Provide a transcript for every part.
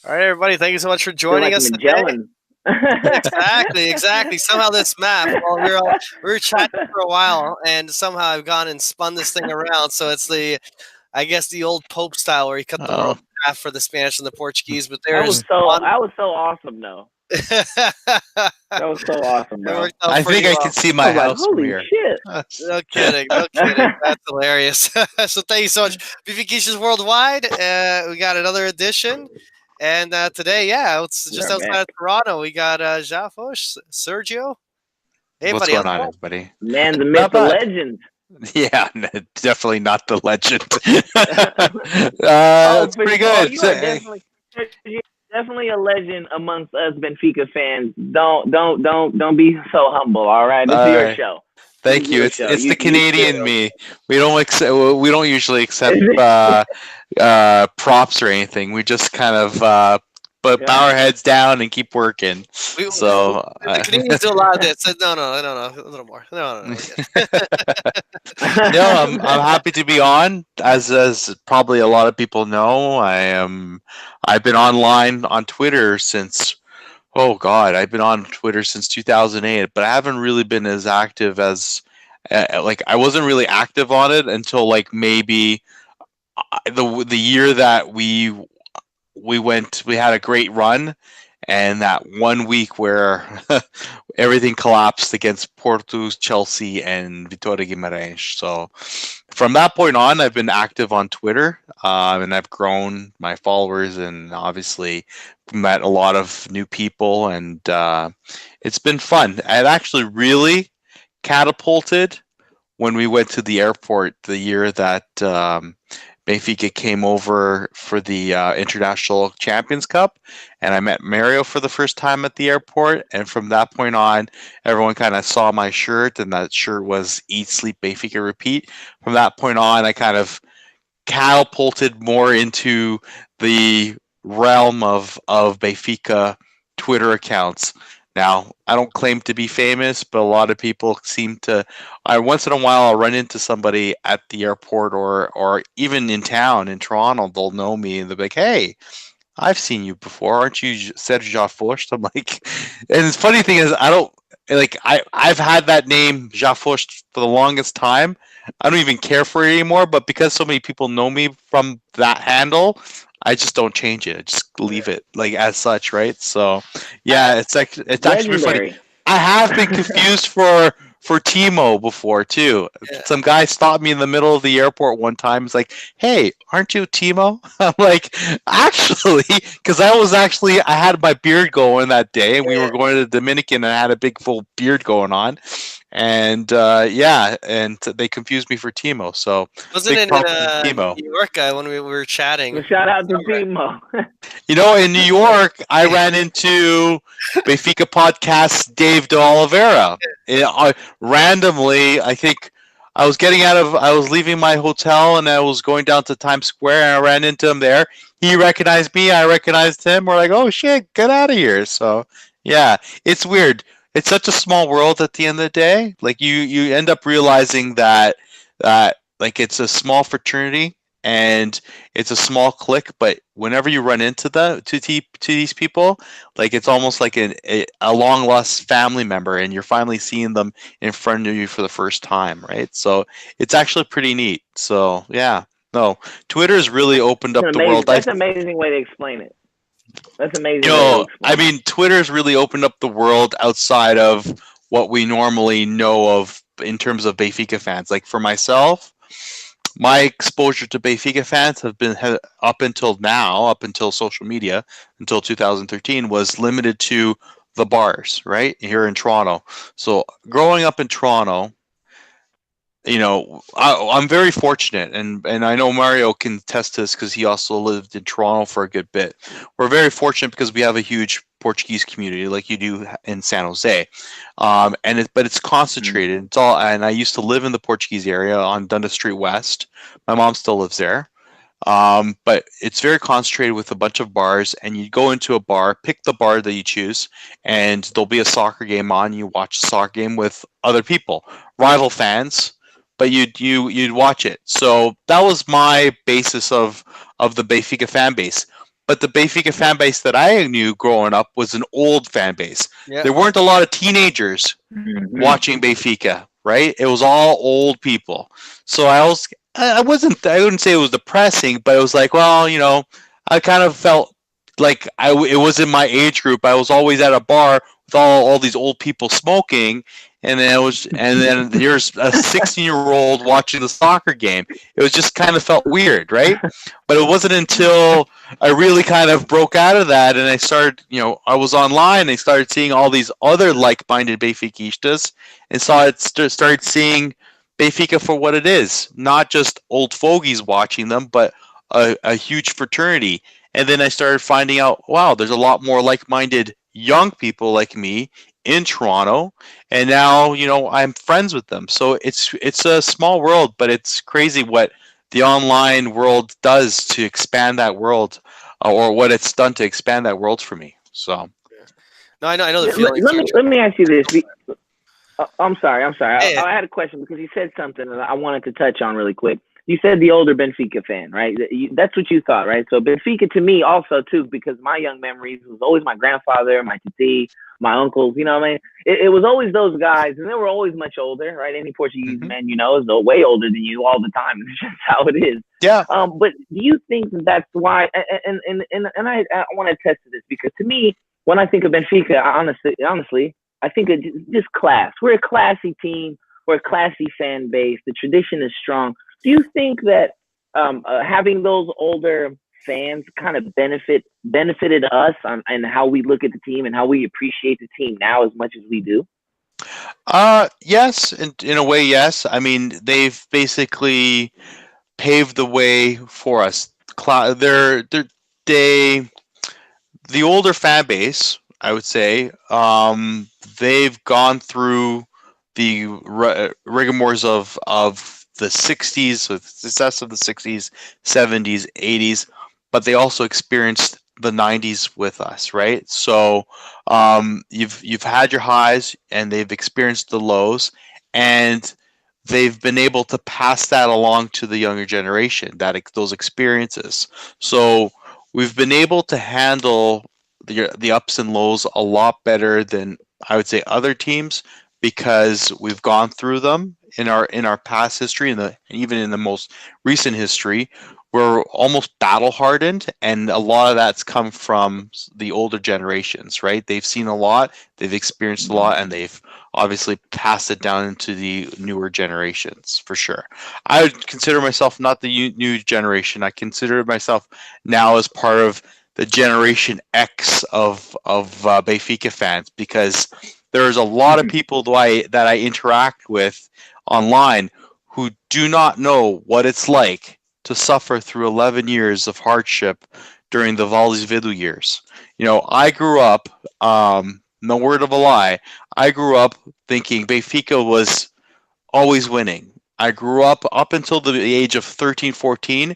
All right, everybody. Thank you so much for Feel joining like us today. Magellan. Exactly. Somehow this map. Well, we were chatting for a while, and somehow I've gone and spun this thing around. So it's I guess the old Pope style, where he cut the world Oh, in half for the Spanish and the Portuguese. But That was there's so. one. That was so awesome, though. That was so awesome, It bro. worked out I pretty think I can well. see I my was like, house from holy here. shit. No kidding, no kidding. That's hilarious. So thank you so much, Benfiquistas Worldwide. We got another edition, and today, it's just We're outside back. of Toronto. We got Ja Foste, Sergio. Hey, What's buddy, how's going it on, going? everybody? Man, the myth, Not the bad. legend. Yeah, definitely not the legend. Oh, It's for pretty sure. Oh, good. you are definitely a legend amongst us Benfica fans. Don't be so humble. All right, this is your Uh, show. This is Thank you. your It's show. it's the You Canadian should. me. We don't usually accept props or anything. We just kind of bow our heads down and keep working. We, So the Canadians do a lot of this. No, a little more. No, we're good. no, I'm happy to be on. As probably a lot of people know, I've been online on Twitter since, oh God, I've been on Twitter since 2008, but I haven't really been as active as like I wasn't really active on it until like maybe the year that we had a great run, and that 1 week where everything collapsed against Porto, Chelsea, and Vitória Guimarães. So from that point on, I've been active on Twitter, and I've grown my followers, and obviously met a lot of new people, and it's been fun. It actually really catapulted when we went to the airport the year that Benfica came over for the International Champions Cup, and I met Mario for the first time at the airport. And from that point on, everyone kind of saw my shirt, and that shirt was "Eat, Sleep, Benfica, Repeat." From that point on, I kind of catapulted more into the realm of Benfica Twitter accounts. Now, I don't claim to be famous, but a lot of people seem to. I once in a while I'll run into somebody at the airport or even in town in Toronto. They'll know me and they'll be like, "Hey, I've seen you before. Aren't you Sergio Ja Foste?" I'm like, and the funny thing is, I don't like. I've had that name Ja Foste for the longest time. I don't even care for it anymore. But because so many people know me from that handle, I just don't change it. I just leave it like as such, right? So, yeah, it's actually funny. Legendary. I have been confused for Timo before too. Yeah. Some guy stopped me in the middle of the airport one time. He's like, "Hey, aren't you Timo?" I'm like, "Actually," because I had my beard going that day, and we were going to the Dominican, and I had a big full beard going on, and yeah, and they confused me for Timo. So Wasn't big in props to Timo. New York when we were chatting. Shout out to Timo. You know, in New York, I ran into Benfica podcast Dave De Oliveira. Randomly, I think I was leaving my hotel and I was going down to Times Square and I ran into him there. He recognized me, I recognized him. We're like, oh shit, get out of here. So, yeah, it's weird. It's such a small world at the end of the day. Like you end up realizing that like it's a small fraternity and it's a small clique, but whenever you run into to these people, like it's almost like a long lost family member, and you're finally seeing them in front of you for the first time, right? So it's actually pretty neat. So yeah, no, Twitter's really opened up the world. That's an amazing way to explain it. That's an amazing You way to know, I explain it. mean, Twitter's really opened up the world outside of what we normally know of in terms of Benfica fans. Like for myself, my exposure to Benfica fans have been up until now, up until social media, until 2013, was limited to the bars, right here in Toronto. So growing up in Toronto, you know, I'm very fortunate, and I know Mario can attest to this because he also lived in Toronto for a good bit. We're very fortunate because we have a huge Portuguese community, like you do in San Jose, but it's concentrated. It's all, and I used to live in the Portuguese area on Dundas Street West. My mom still lives there, But it's very concentrated with a bunch of bars, and you go into a bar, pick the bar that you choose, and there'll be a soccer game on. You watch the soccer game with other people, rival fans, but you'd watch it. So that was my basis of the Benfica fan base. But the Benfica fan base that I knew growing up was an old fan base. Yeah. There weren't a lot of teenagers Mhm. watching Benfica, right? It was all old people. So I wouldn't say it was depressing, but it was like, well, I kind of felt like it was in my age group. I was always at a bar with all these old people smoking, and then there's a 16-year-old watching the soccer game. It was just kind of felt weird, right? But it wasn't until I really kind of broke out of that, and I started, I was online and I started seeing all these other like-minded Benfiquistas, and started seeing Benfica for what it is, not just old fogies watching them, but a huge fraternity. And then I started finding out, wow, there's a lot more like-minded young people like me in Toronto, and now I'm friends with them. So it's a small world, but it's crazy what the online world does to expand that world, or what it's done to expand that world for me. So No, I know the Let, feeling. let me ask you this. I'm sorry. Yeah. I had a question because you said something that I wanted to touch on really quick. You said the older Benfica fan, right? That's what you thought, right? So Benfica to me also too, because my young memories was always my grandfather, my titi, my uncles. You know what I mean? It was always those guys, and they were always much older, right? Any Portuguese man is way older than you all the time. It's just how it is. yeah, But do you think that that's why? And I want to attest to this because to me, when I think of Benfica, honestly, I think of just class. We're a classy team. We're a classy fan base. The tradition is strong. Do you think that having those older fans kind of benefited us and how we look at the team and how we appreciate the team now as much as we do? yes, in a way, yes. I mean, they've basically paved the way for us. They the older fan base, I would say, they've gone through the rigors of the '60s, with success of the '60s, '70s, '80s, but they also experienced the '90s with us, right? So you've had your highs, and they've experienced the lows, and they've been able to pass that along to the younger generation, those experiences. So we've been able to handle the ups and lows a lot better than, I would say, other teams, because we've gone through them in our past history, and even in the most recent history. We're almost battle hardened, and a lot of that's come from the older generations, right? They've seen a lot, they've experienced a lot, and they've obviously passed it down into the newer generations, for sure. I would consider myself not the new generation. I consider myself now as part of the Generation X of Benfica fans, because there's a lot of people that I interact with online who do not know what it's like to suffer through 11 years of hardship during the Vales Vidu years. I grew up, no word of a lie, I grew up thinking Benfica was always winning. I grew up until the age of 13, 14.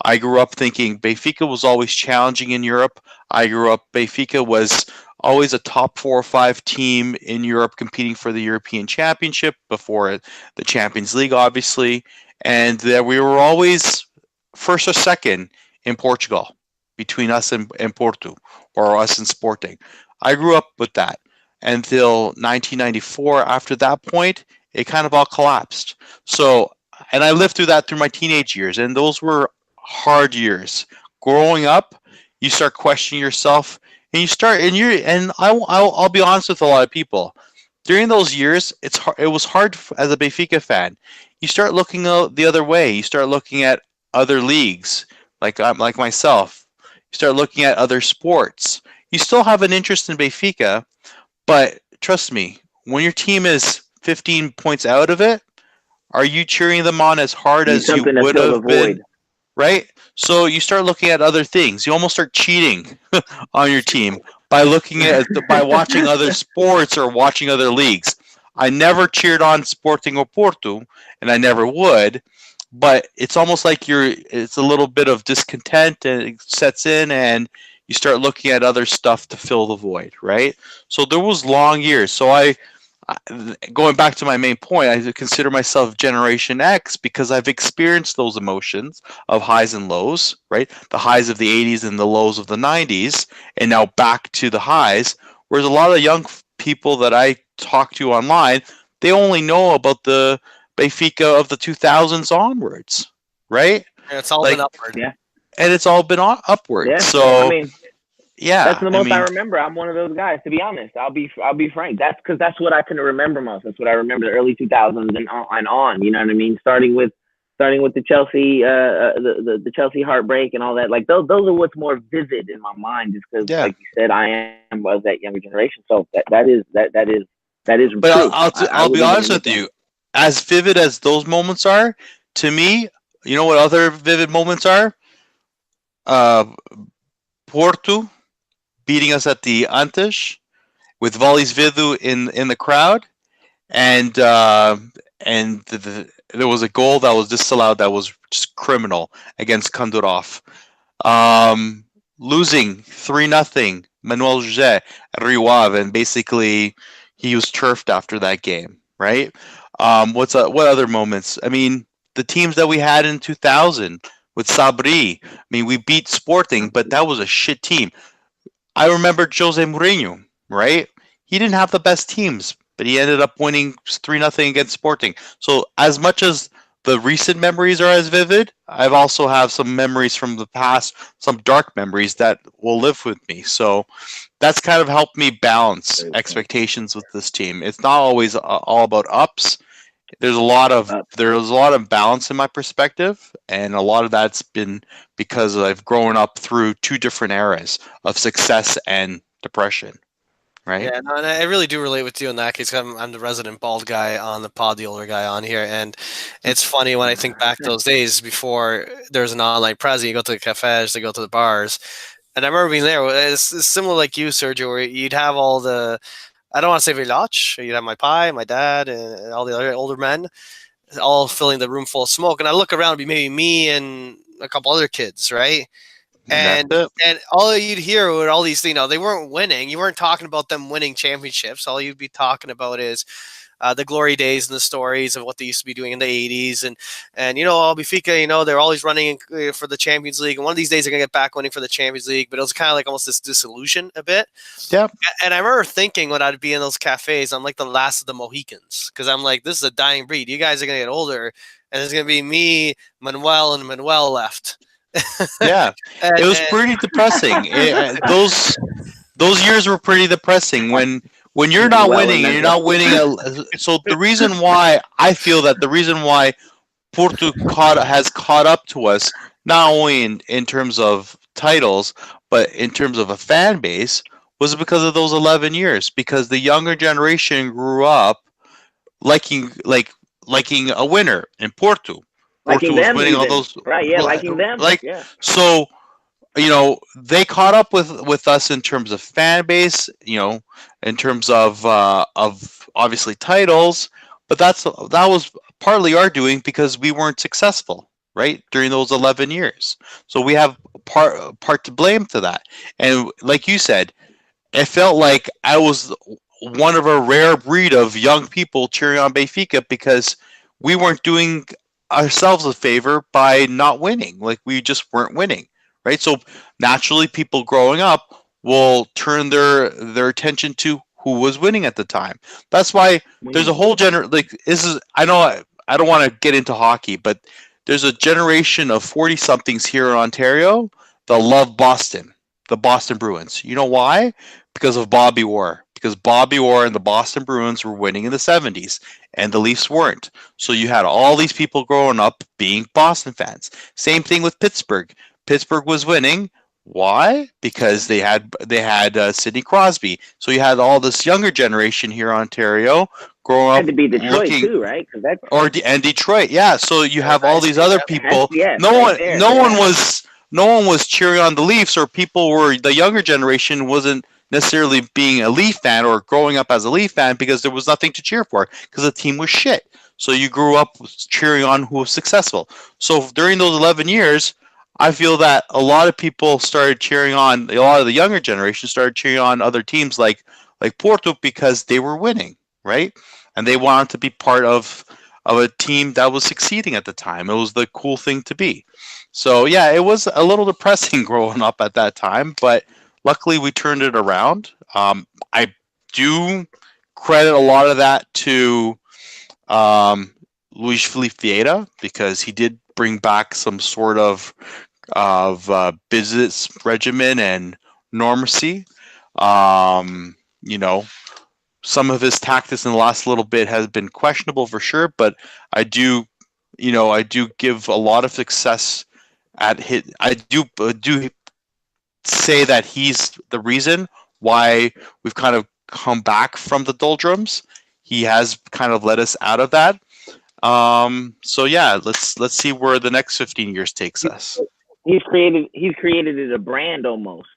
I grew up thinking Benfica was always challenging in Europe. I grew up, Benfica was always a top 4 or 5 team in Europe competing for the European Championship before the Champions League, obviously. And that we were always first or second in Portugal between us and Porto, or us and Sporting. I grew up with that until 1994. After that point, it kind of all collapsed. So, and I lived through that through my teenage years, and those were hard years. Growing up, you start questioning yourself, and you start, and I'll be honest with a lot of people. During those years, it was hard as a Benfica fan. You start looking the other way. You start looking at other leagues, like myself. You start looking at other sports. You still have an interest in Benfica, but trust me, when your team is 15 points out of it, are you cheering them on as hard as you Something to would fill the have been? void. Right? So you start looking at other things. You almost start cheating on your team by watching other sports or watching other leagues. I never cheered on Sporting or Porto, and I never would. but it's almost like it's a little bit of discontent and it sets in, and you start looking at other stuff to fill the void, right? So there was long years. So going back to my main point, I consider myself Generation X because I've experienced those emotions of highs and lows, right? The highs of the 80s and the lows of the 90s, and now back to the highs. Whereas a lot of young people that I talk to online, they only know about the Benfica of the 2000s onwards, right? And it's all been Like, upward. Yeah. and it's all been upward. Yeah. So, I mean, yeah, that's the most I mean, remember. I'm one of those guys, to be honest. I'll be frank. That's because that's what I can remember most. That's what I remember, the early 2000s and on. You know what I mean? Starting with the Chelsea, the Chelsea heartbreak and all that. Like those are what's more vivid in my mind, just because, yeah. like you said, I was that younger generation. So that is But true. I'll be honest with you. As vivid as those moments are, to me, you know what other vivid moments are? Uh, Porto beating us at the Antes with Volleys Vidu in the crowd, and there was a goal that was disallowed that was just criminal against Kondorov. Losing 3-0, Manuel José at Rio Ave, and basically he was turfed after that game, right? What other moments? I mean, the teams that we had in 2000 with Sabri. I mean, we beat Sporting, but that was a shit team. I remember Jose Mourinho, right? He didn't have the best teams, but he ended up winning 3-0 against Sporting. So as much as the recent memories are as vivid, I've also have some memories from the past, some dark memories that will live with me. So that's kind of helped me balance expectations with this team. It's not always all about ups. There's a lot of balance in my perspective, and a lot of that's been because I've grown up through two different eras of success and depression. Right? Yeah, no, and I really do relate with you in that case. 'Cause I'm the resident bald guy on the pod, the older guy on here, and it's funny when I think back to those days before there was an online presence. You go to the cafes, they go to the bars, and I remember being there. It's similar like you, Sergio, where you'd have all the, I don't want to say village. You'd have my pie, my dad, and all the other older men, all filling the room full of smoke. And I look around, it'd be maybe me and a couple other kids, right? And And all you'd hear were all these, they weren't winning. You weren't talking about them winning championships. All you'd be talking about is the glory days and the stories of what they used to be doing in the 80s. And Benfica, they're always running for the Champions League. And one of these days they're going to get back winning for the Champions League. But it was kind of like almost this disillusion a bit. yeah, And I remember thinking when I'd be in those cafes, I'm like the last of the Mohicans. Because I'm like, this is a dying breed. You guys are going to get older. And there's going to be me, Manuel, and Manuel left. yeah. It was pretty depressing. Those years were pretty depressing when you're not winning and you're not winning. So the reason why I feel that the reason why Porto has caught up to us, not only in terms of titles, but in terms of a fan base, was because of those 11 years. Because the younger generation grew up liking a winner in Porto. Porto was winning all those, right? Yeah, liking them. So they caught up with us in terms of fan base, in terms of obviously titles, but that was partly our doing because we weren't successful, right, during those 11 years. So we have part to blame to that. And like you said, it felt like I was one of a rare breed of young people cheering on Benfica because we weren't doing ourselves a favor by not winning. Like, we just weren't winning, right? So naturally, people growing up will turn their attention to who was winning at the time. That's why there's a whole I know I don't want to get into hockey, but there's a generation of 40-somethings here in Ontario that love Boston, the Boston Bruins. You know why? Because of Bobby Orr. Because Bobby Orr and the Boston Bruins were winning in the 70s, and the Leafs weren't. So you had all these people growing up being Boston fans. Same thing with Pittsburgh. Pittsburgh was winning. Why? Because they had Sidney Crosby. So you had all this younger generation here in Ontario growing up. Had to be Detroit too, right? And Detroit, yeah. So you have all these other people. No one was cheering on the Leafs, or the younger generation wasn't necessarily being a Leaf fan or growing up as a Leaf fan because there was nothing to cheer for because the team was shit. So you grew up cheering on who was successful. So during those 11 years, I feel that a lot of people started cheering on, a lot of the younger generation started cheering on other teams like Porto because they were winning, right? And they wanted to be part of a team that was succeeding at the time. It was the cool thing to be. So yeah, it was a little depressing growing up at that time, but luckily we turned it around. I do credit a lot of that to um, Luis Felipe Vieira because he did bring back some sort of business regimen and normacy. You know, some of his tactics in the last little bit has been questionable for sure, but I do, I do give a lot of success at hit. I do say that he's the reason why we've kind of come back from the doldrums. He has kind of led us out of that. So yeah, let's see where the next 15 years takes us. He's created it a brand almost.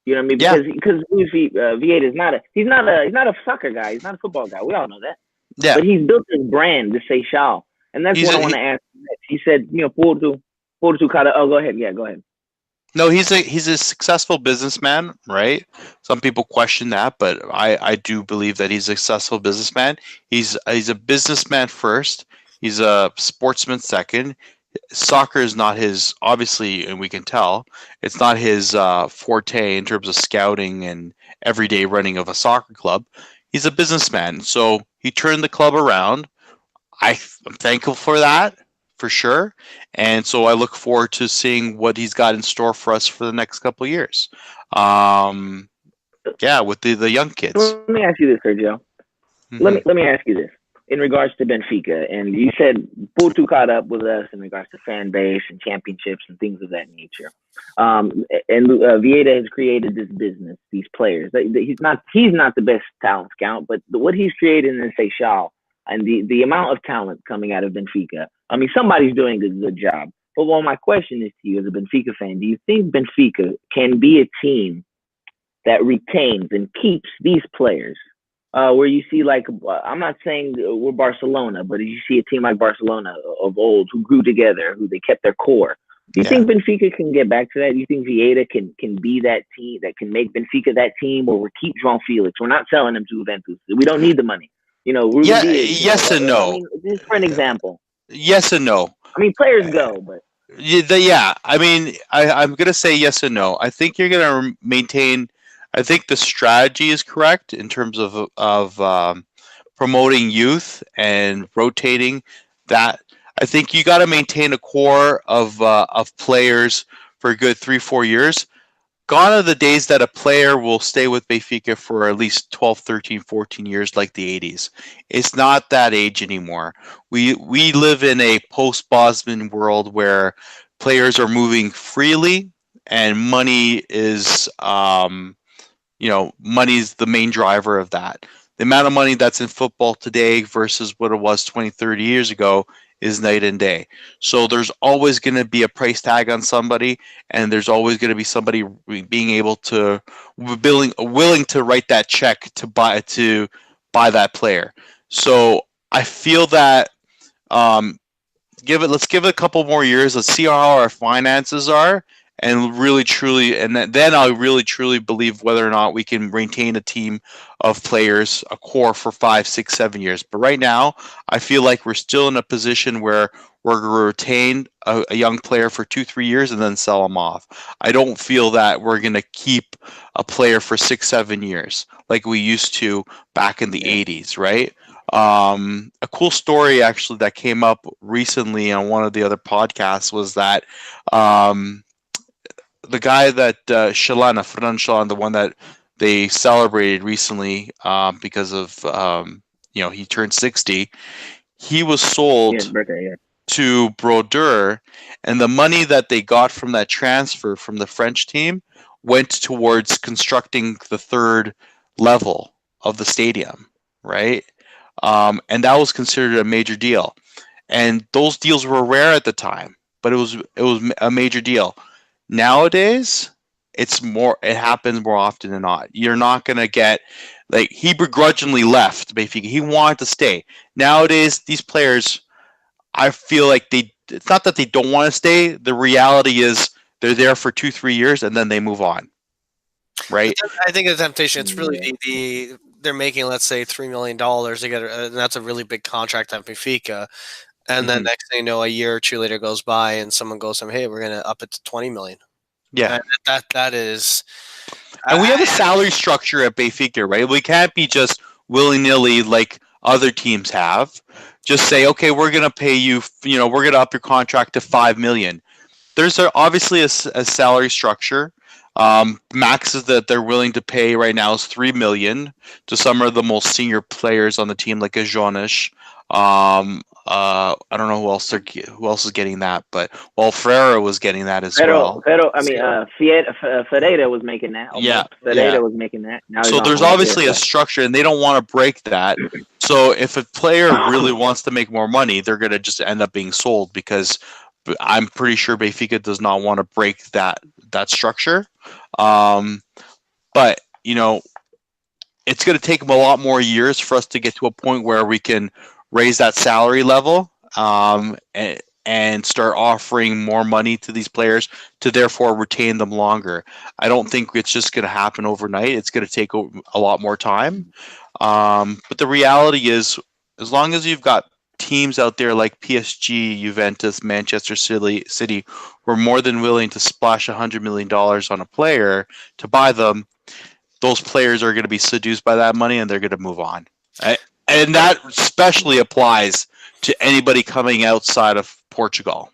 You know what I mean? Yeah, Because Vieira is not a soccer guy. He's not a football guy. We all know that. yeah. But he's built his brand, the Seychelles, and that's He's what I a, want he, to ask next. He said, Porto Cara. Oh, go ahead. Yeah, go ahead. no, he's a successful businessman, right? Some people question that, but I do believe that he's a successful businessman. He's a businessman first. He's a sportsman second. Soccer is not his, obviously, and we can tell it's not his forte in terms of scouting and everyday running of a soccer club. He's a businessman, so he turned the club around. I'm thankful for that, for sure, and so I look forward to seeing what he's got in store for us for the next couple of years. Um, yeah, with the young kids. Let me ask you this, Sergio. Let Hmm. me ask you this in regards to Benfica, and you said Porto caught up with us in regards to fan base and championships and things of that nature. And Vieira has created this business, these players. He's not the best talent scout, but what he's created in Seychelles and the amount of talent coming out of Benfica. I mean, somebody's doing a good job. But well, my question is to you as a Benfica fan: do you think Benfica can be a team that retains and keeps these players? Where you see, like, I'm not saying we're Barcelona, but you see a team like Barcelona of old who grew together, who they kept their core. Do you Yeah. think Benfica can get back to that? Do you think Vieira can be that team that can make Benfica that team, or we keep João Felix? We're not selling him to Juventus. We don't need the money. Ruben Yeah. Diaz. Yes and I no. mean, just for an example. Yes and no. I mean, players go, but Yeah, I mean, I'm gonna say yes and no. I think you're gonna maintain. I think the strategy is correct in terms of promoting youth and rotating that. I think you got to maintain a core of players for a good 3 4 years. Gone are the days that a player will stay with Benfica for at least 12, 13, 14 years like the 80s. It's not that age anymore. We live in a post-Bosman world where players are moving freely and money's the main driver of that. The amount of money that's in football today versus what it was 20, 30 years ago is night and day. So there's always going to be a price tag on somebody, and there's always going to be somebody being able to willing to write that check to buy that player. So I feel that um, let's give it a couple more years. Let's see how our finances are, and really truly, and then I'll really truly believe whether or not we can maintain a team of players, a core for 5 6 7 years. But right now, I feel like we're still in a position where we're going to retain a young player for 2 3 years and then sell them off. I don't feel that we're going to keep a player for 6 7 years like we used to back in the yeah, 80s, right? A cool story actually that came up recently on one of the other podcasts was that um, the guy that Shalana, Fernand Shalan, the one that they celebrated recently because of he turned 60. He was yeah, sold birthday, yeah. to Brodeur, and the money that they got from that transfer from the French team went towards constructing the third level of the stadium, right? And that was considered a major deal. And those deals were rare at the time, but it was a major deal. Nowadays, It happens more often than not. You're not gonna get, like, he begrudgingly left Benfica. He wanted to stay. Nowadays, these players, I feel like it's not that they don't want to stay. The reality is they're there for 2-3 years and then they move on. Right? I think the temptation, it's really they're making, let's say, $3 million. They get, and that's a really big contract at Benfica. And then next thing you know, a year or two later goes by, and someone goes to them, "Hey, we're going to up it to 20 million." Yeah. And that is. And we have a salary structure at Benfica, right? We can't be just willy nilly like other teams have. Just say, okay, we're going to pay you. We're going to up your contract to 5 million. There's obviously a salary structure. Max is that they're willing to pay right now is 3 million to some of the most senior players on the team, like a Jonas. I don't know who else is getting that, but Ferreira was getting that as well. Ferreira was making that. Ferreira was making that. Now so there's obviously a structure, and they don't want to break that. So if a player really wants to make more money, they're going to just end up being sold, because I'm pretty sure Benfica does not want to break that structure. But it's going to take them a lot more years for us to get to a point where we can raise that salary level and start offering more money to these players to therefore retain them longer. I don't think it's just going to happen overnight. It's going to take a lot more time. But the reality is, as long as you've got teams out there like PSG, Juventus, Manchester City, who are more than willing to splash $100 million on a player to buy them, those players are going to be seduced by that money and they're going to move on. And that especially applies to anybody coming outside of Portugal.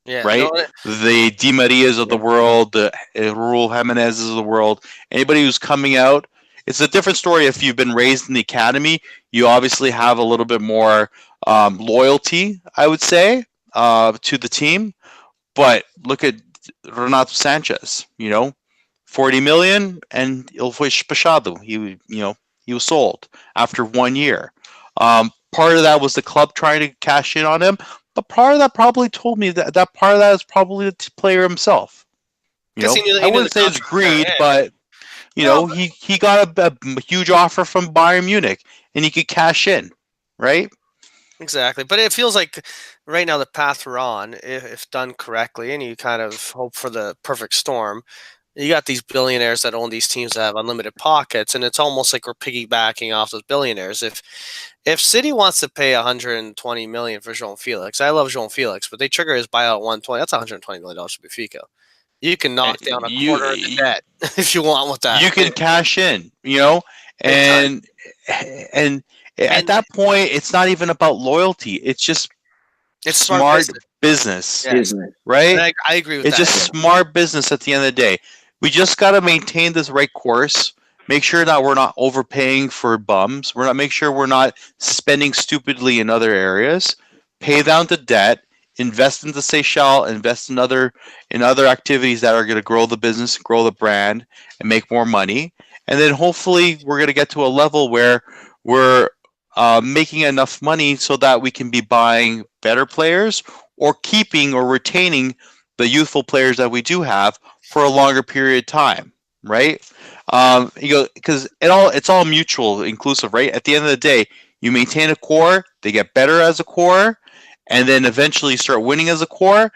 Yeah, right? The Di Marias of the world, the Raul Jimenezes of the world, anybody who's coming out, it's a different story. If you've been raised in the academy, you obviously have a little bit more loyalty, I would say, to the team. But look at Renato Sanchez, 40 million, and ele foi despachado. He was sold after 1 year. Part of that was the club trying to cash in on him, but part of that probably told me that part of that is probably the player himself. I wouldn't say it's greed, but he got a huge offer from Bayern Munich, and he could cash in, right? Exactly, but it feels like right now the path we're on, if done correctly, and you kind of hope for the perfect storm, you got these billionaires that own these teams that have unlimited pockets, and it's almost like we're piggybacking off those billionaires. If City wants to pay 120 million for João Felix, I love João Felix, but they trigger his buyout 120. That's 120 million dollars for Benfica. You can knock down a quarter of the debt if you want with that. You can cash in, and at that point, it's not even about loyalty. It's just smart business. Yes. Right? I agree with that. It's just smart business at the end of the day. We just got to maintain this right course. Make sure that we're not overpaying for bums. Make sure we're not spending stupidly in other areas. Pay down the debt. Invest into Seychelles. Invest in other activities that are going to grow the business, grow the brand, and make more money. And then hopefully we're going to get to a level where we're making enough money so that we can be buying better players or keeping or retaining the youthful players that we do have for a longer period of time, right? Because it's all mutual, inclusive, right? At the end of the day, you maintain a core, they get better as a core, and then eventually start winning as a core.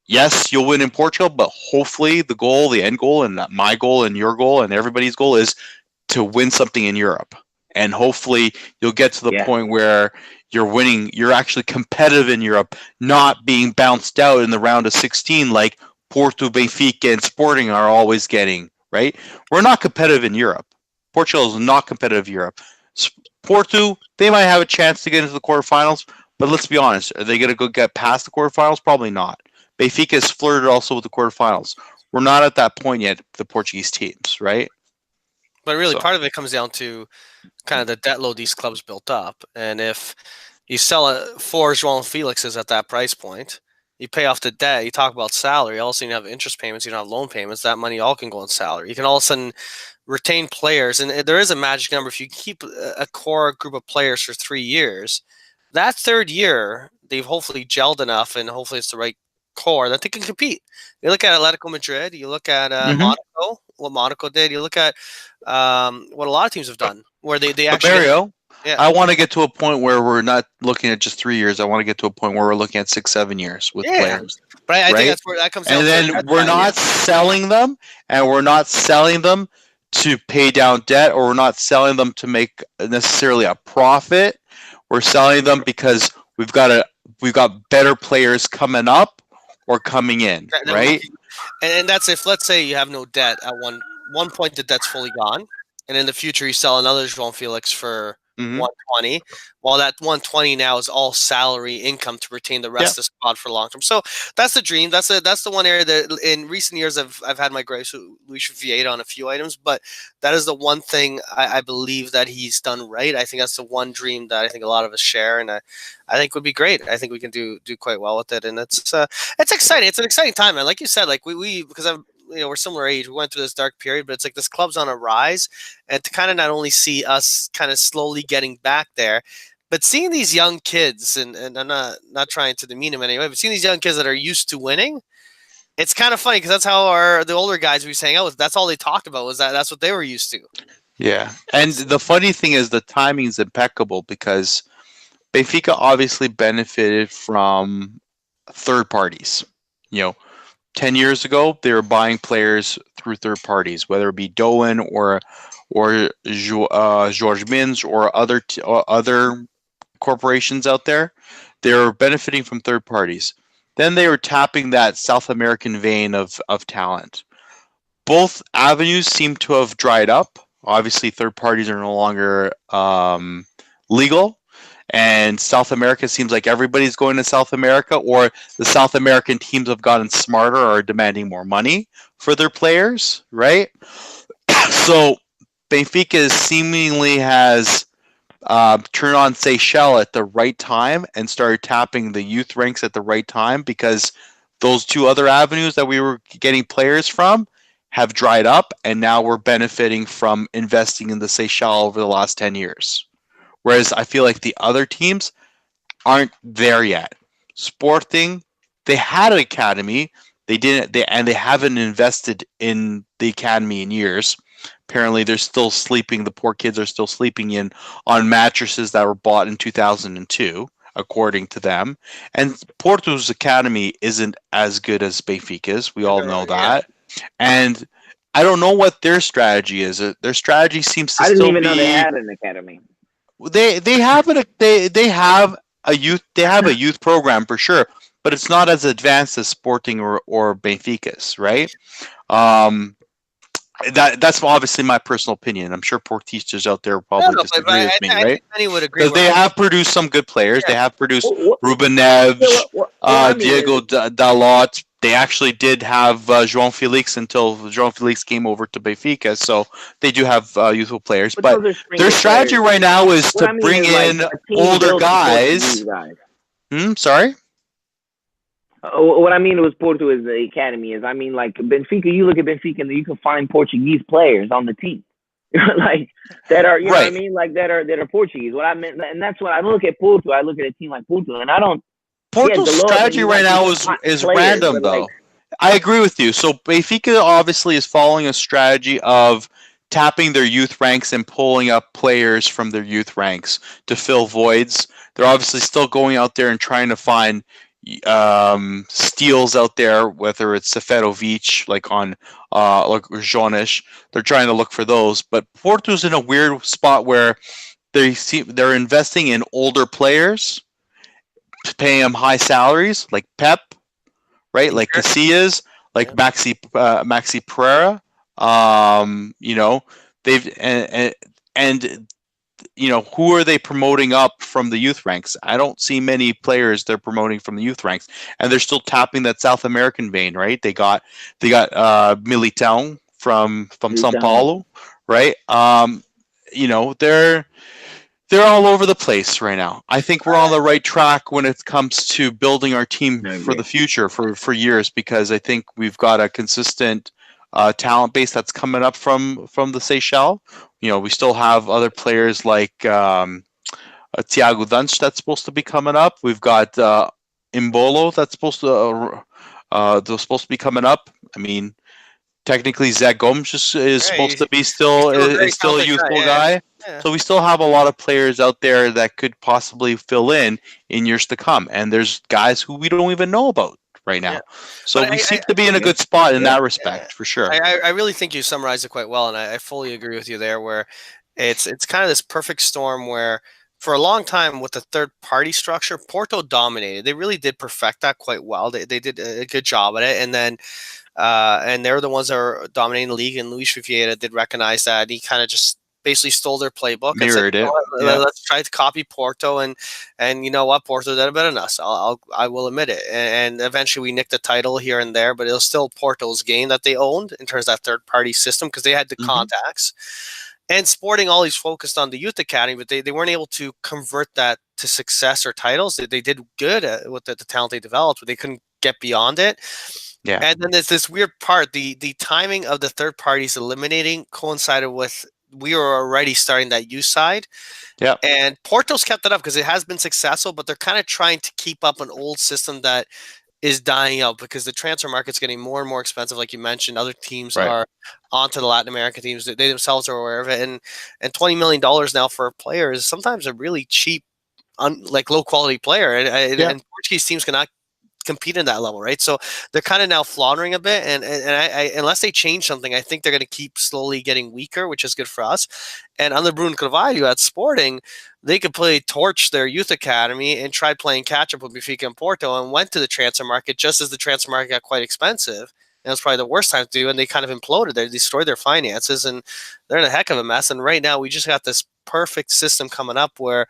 Yes, you'll win in Portugal, but hopefully the end goal, and my goal and your goal and everybody's goal is to win something in Europe. And hopefully you'll get to the point where you're winning, you're actually competitive in Europe, not being bounced out in the round of 16 like Porto, Benfica, and Sporting are always getting, right? We're not competitive in Europe. Portugal is not competitive in Europe. Porto, they might have a chance to get into the quarterfinals, but let's be honest, are they going to go get past the quarterfinals? Probably not. Benfica has flirted also with the quarterfinals. We're not at that point yet, the Portuguese teams, right? But really, part of it comes down to kind of the debt load these clubs built up. And if you sell 4 João Felixes at that price point, you pay off the debt, you talk about salary, all of a sudden you have interest payments, you don't have loan payments, that money all can go in salary. You can all of a sudden retain players, and there is a magic number. If you keep a core group of players for 3 years, that third year, they've hopefully gelled enough, and hopefully it's the right core that they can compete. You look at Atletico Madrid, you look at Monaco, what Monaco did. You look at what a lot of teams have done, where they But actually Mario, yeah. I want to get to a point where we're not looking at just 3 years. I want to get to a point where we're looking at 6, 7 years with Yeah, players, but I think right? that's where that comes down And to the then debt we're side. not selling them, and we're not selling them to pay down debt, or we're not selling them to make necessarily a profit. We're selling them because we've got better players coming up or coming in, That we right? and that's if, let's say, you have no debt at one point, the debt's fully gone, and in the future you sell another João Felix for Mm-hmm. 120, while that 120 now is all salary income to retain the rest Yeah. of the squad for long term. So that's the dream. That's the one area that in recent years I've had my gripes with Luis Vieira on a few items, but that is the one thing I believe that he's done right. I think that's the one dream that I think a lot of us share, and I think would be great. I think we can do quite well with it, and it's exciting. It's an exciting time, man. Like you said, like we because I'm we're similar age. We went through this dark period, but it's like this club's on a rise, and to kind of not only see us kind of slowly getting back there, but seeing these young kids, and I'm not trying to demean them anyway, but seeing these young kids that are used to winning, it's kind of funny because that's how the older guys we sang out with. That's all they talked about was that's what they were used to. Yeah. And the funny thing is the timing is impeccable because Benfica obviously benefited from third parties. 10 years ago, they were buying players through third parties, whether it be Doan or George Mins or other corporations out there. They were benefiting from third parties. Then they were tapping that South American vein of talent. Both avenues seem to have dried up. Obviously, third parties are no longer legal. And South America seems like everybody's going to South America, or the South American teams have gotten smarter or are demanding more money for their players, right? So Benfica seemingly has turned on Seychelles at the right time and started tapping the youth ranks at the right time because those two other avenues that we were getting players from have dried up, and now we're benefiting from investing in the Seychelles over the last 10 years. Whereas I feel like the other teams aren't there yet. Sporting, they had an academy. They haven't invested in the academy in years. Apparently, they're still sleeping. The poor kids are still sleeping on mattresses that were bought in 2002, according to them. And Porto's academy isn't as good as Benfica's. We all know that. And I don't know what their strategy is. Their strategy seems to I didn't still even be. know they had an academy. They have a youth program for sure, but it's not as advanced as Sporting or Benfica's, right? That's obviously my personal opinion. I'm sure Portistas out there probably disagree with me, right? Many would agree Because they have produced some good players. Yeah. They have produced What- Ruben Neves, I mean Diego is- Dalot. They actually did have João Felix until João Felix came over to Benfica, so they do have youthful players. But those are their strategy players. right now is What to I mean bring is, like, in a team older built on guys. Portuguese. Sorry? What I mean was Porto is the academy is I mean like Benfica. You look at Benfica and you can find Portuguese players on the team, like that are know what I mean, like that are Portuguese. What I meant, and that's what I look at Porto. I look at a team like Porto, and I don't. Porto's strategy right now is random though. I agree with you. So Benfica obviously is following a strategy of tapping their youth ranks and pulling up players from their youth ranks to fill voids. They're obviously still going out there and trying to find steals out there, whether it's Seferovic, like Jonas. They're trying to look for those. But Porto's in a weird spot where they're investing in older players, paying them high salaries, like Pep, right? Like Casillas, like Maxi Pereira. They've and who are they promoting up from the youth ranks? I don't see many players they're promoting from the youth ranks, and they're still tapping that South American vein, right? They got Militão from São Paulo, right? They're all over the place right now. I think we're on the right track when it comes to building our team for the future for years, because I think we've got a consistent talent base that's coming up from the Seychelles. We still have other players like Thiago Dunst that's supposed to be coming up. We've got Imbolo that's supposed to be coming up. I mean, technically Zach Gomes is Yeah, supposed to be he's still still a very is still a talented guy. youthful Yeah, guy. yeah, So we still have a lot of players out there that could possibly fill in years to come. And there's guys who we don't even know about right yeah. now. So But we seem I to be in a Yeah. good spot in Yeah. that yeah, respect, for sure. I really think you summarized it quite well, and I fully agree with you there. Where it's kind of this perfect storm where for a long time with the third party structure, Porto dominated. They really did perfect that quite well. They did a good job at it, and then and they're the ones that are dominating the league. And Luis Vieira did recognize that. And he kind of just basically stole their playbook and said, Mirrored you know it. what, Yeah. let's try to copy Porto, and you know what, Porto did it better than us. I will admit it. And eventually we nicked the title here and there, but it was still Porto's game that they owned in terms of that third party system because they had the Hmm. contacts. And Sporting always focused on the youth academy, but they weren't able to convert that to success or titles. They did good with the talent they developed, but they couldn't get beyond it. Yeah. And then there's this weird part. The timing of the third parties eliminating coincided with we were already starting that youth side. Yeah. And Porto's kept it up because it has been successful, but they're kind of trying to keep up an old system that is dying out because the transfer market's getting more and more expensive. Like you mentioned, other teams Right. are onto the Latin American teams. They themselves are aware of it. And $20 million now for a player is sometimes a really cheap, like low quality player. Yeah. And Portuguese teams cannot compete in that level, right? So they're kind of now floundering a bit, and I unless they change something, I think they're going to keep slowly getting weaker, which is good for us. And under Bruno Carvalho at Sporting, they could play torch their youth academy and tried playing catch up with Benfica and Porto, and went to the transfer market just as the transfer market got quite expensive. And it was probably the worst time to do, and they kind of imploded. They destroyed their finances, and they're in a heck of a mess. And right now, we just got this perfect system coming up where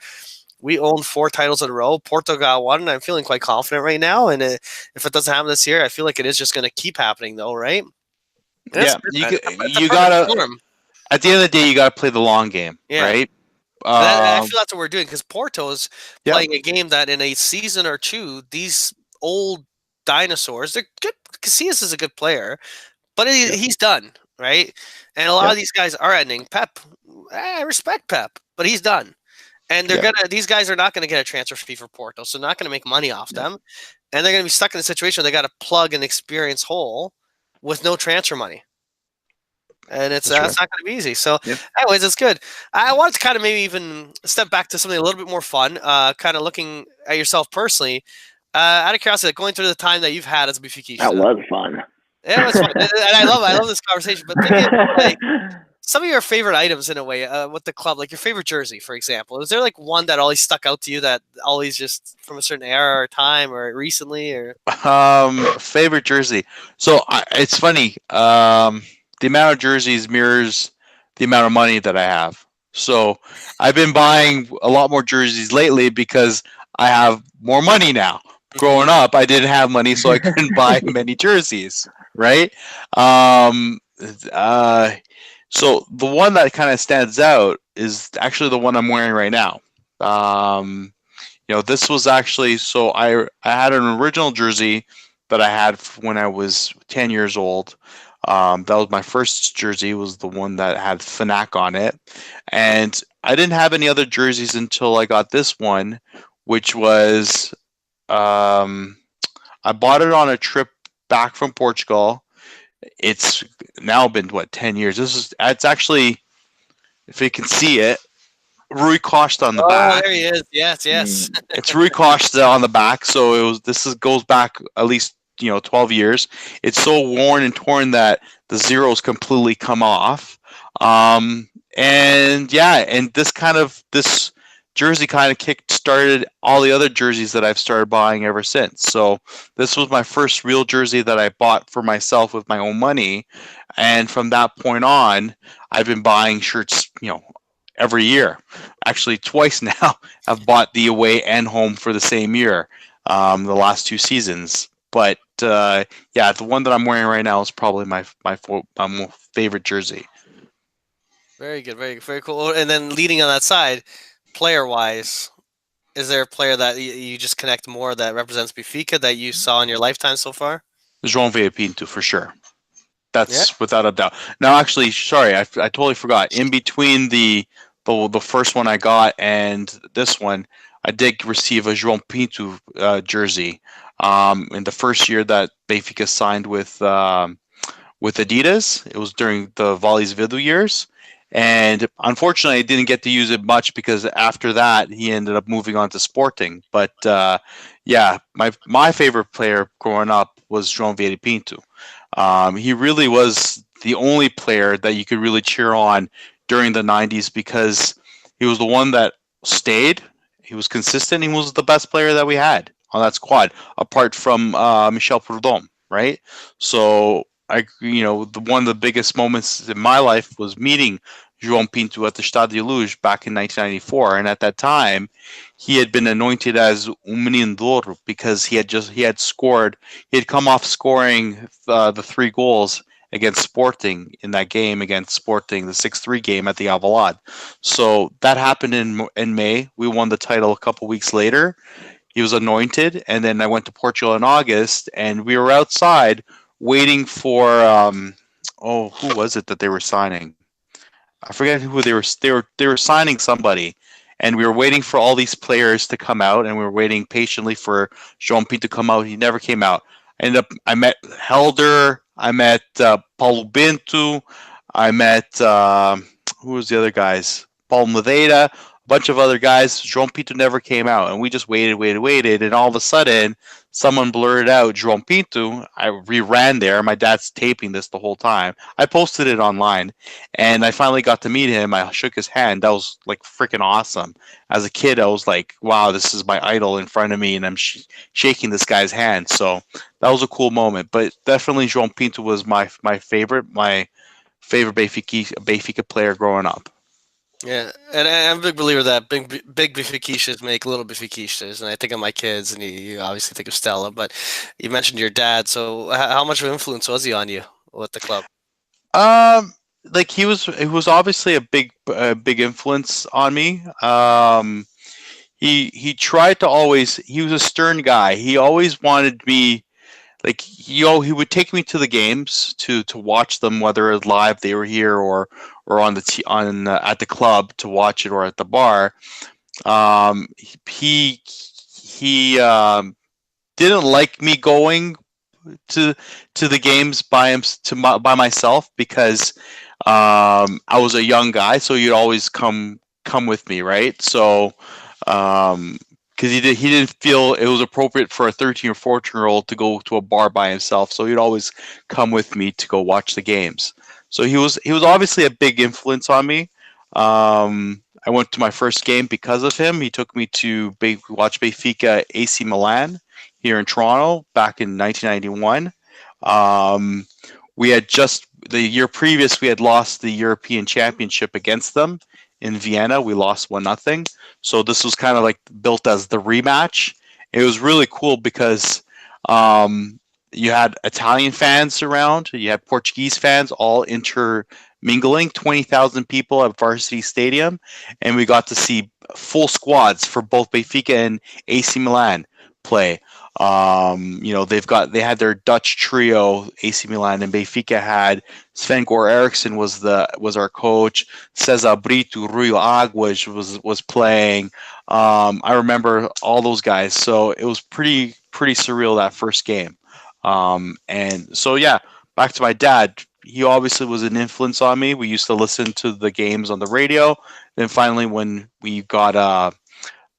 we own 4 titles in a row. Porto got one, and I'm feeling quite confident right now. And if it doesn't happen this year, I feel like it is just going to keep happening, though, right? And Yeah. it's a You perfect gotta, storm. at the end of the day, you gotta play the long game, Yeah. right? And I feel that's what we're doing because Porto's Yeah. playing a game that in a season or two, these old dinosaurs, they're good. Casillas is a good player, but he's done, right? And a lot Yeah. of these guys are ending. Pep, I respect Pep, but he's done. And Yeah. these guys are not gonna get a transfer fee for Porto, so not gonna make money off Yeah. them. And they're gonna be stuck in a situation where they gotta plug an experience hole with no transfer money. And it's That's right. not going to be easy. So, Yep. anyways, it's good. I wanted to kind of maybe even step back to something a little bit more fun. Kind of looking at yourself personally. Out of curiosity, going through the time that you've had as a Benfiquista. That was fun. Yeah, it was fun, and I love this conversation. But thinking about, like some of your favorite items in a way with the club, like your favorite jersey, for example. Is there like one that always stuck out to you that always just from a certain era or time or recently or? Favorite jersey. So it's funny. The amount of jerseys mirrors the amount of money that I have. So I've been buying a lot more jerseys lately because I have more money now. Growing up, I didn't have money, so I couldn't buy many jerseys. Right. Um, so the one that kind of stands out is actually the one I'm wearing right now. This was actually, so I had an original jersey that I had when I was 10 years old. That was my first jersey, was the one that had Fnac on it. And I didn't have any other jerseys until I got this one, which was, I bought it on a trip back from Portugal. It's now been, 10 years? It's actually, if you can see it, Rui Costa on the back. There he is. Yes. It's Rui Costa on the back, so goes back at least 12 years. It's so worn and torn that the zeros completely come off. And this jersey kind of kick started all the other jerseys that I've started buying ever since. So this was my first real jersey that I bought for myself with my own money, and from that point on, I've been buying shirts, every year. Actually, twice now, I've bought the away and home for the same year, the last 2 seasons. But the one that I'm wearing right now is probably my favorite jersey. Very good, very cool. And then leading on that side, player-wise, is there a player that you just connect more that represents Benfica that you saw in your lifetime so far? João Vieira Pinto, for sure. That's without a doubt. Now, actually, sorry, I totally forgot. In between the first one I got and this one, I did receive a João Pinto jersey in the first year that Benfica signed with Adidas. It was during the Vales Vidal years. And unfortunately, I didn't get to use it much because after that, he ended up moving on to Sporting. But yeah, my favorite player growing up was João Vieira Pinto. He really was the only player that you could really cheer on during the 90s because he was the one that stayed. He was consistent. He was the best player that we had on that squad, apart from Michel Prudhomme, right? So one of the biggest moments in my life was meeting João Pinto at the Estádio Luz back in 1994, and at that time, he had been anointed as Menino de Ouro because he had come off scoring the 3 goals against Sporting in that game against Sporting, the 6-3 game at the Alvalade. So that happened in May. We won the title a couple weeks later. He was anointed, and then I went to Portugal in August, and we were outside waiting for who was it that they were signing? I forget who they were. They were signing somebody, and we were waiting for all these players to come out, and we were waiting patiently for João Pinto to come out. He never came out. I met Helder. I met Paulo Bento. I met who was the other guys? Paul Madeira, a bunch of other guys. João Pinto never came out, and we just waited, and all of a sudden, someone blurted out João Pinto. I ran there. My dad's taping this the whole time. I posted it online, and I finally got to meet him. I shook his hand. That was like freaking awesome. As a kid, I was like, "Wow, this is my idol in front of me," and I'm shaking this guy's hand. So that was a cool moment. But definitely, João Pinto was my favorite Benfica player growing up. Yeah, and I'm a big believer that big Benfiquistas make little Benfiquistas, and I think of my kids, and you obviously think of Stella, but you mentioned your dad. So how much of influence was he on you with the club? Like he was obviously a big influence on me. He tried to always. He was a stern guy. He always wanted me. Like he would take me to the games to watch them, whether it was live they were here or on at the club to watch it or at the bar. He didn't like me going to the games by myself because I was a young guy, so you'd always come with me, right? So because he didn't feel it was appropriate for a 13 or 14-year-old to go to a bar by himself, so he'd always come with me to go watch the games. So he was obviously a big influence on me. I went to my first game because of him. He took me to watch Benfica AC Milan here in Toronto back in 1991. We had just the year previous we had lost the European Championship against them in Vienna. We lost 1-0. So this was kind of like built as the rematch. It was really cool because you had Italian fans around, you had Portuguese fans, all intermingling, 20,000 people at Varsity Stadium, and we got to see full squads for both Benfica and AC Milan play. They had their Dutch trio, AC Milan, and Benfica had Sven Goran Eriksson was our coach. Cesar Brito, Rui Aguas was playing. I remember all those guys, so it was pretty surreal that first game. And so yeah, back to my dad. He obviously was an influence on me. We used to listen to the games on the radio. Then finally, when we got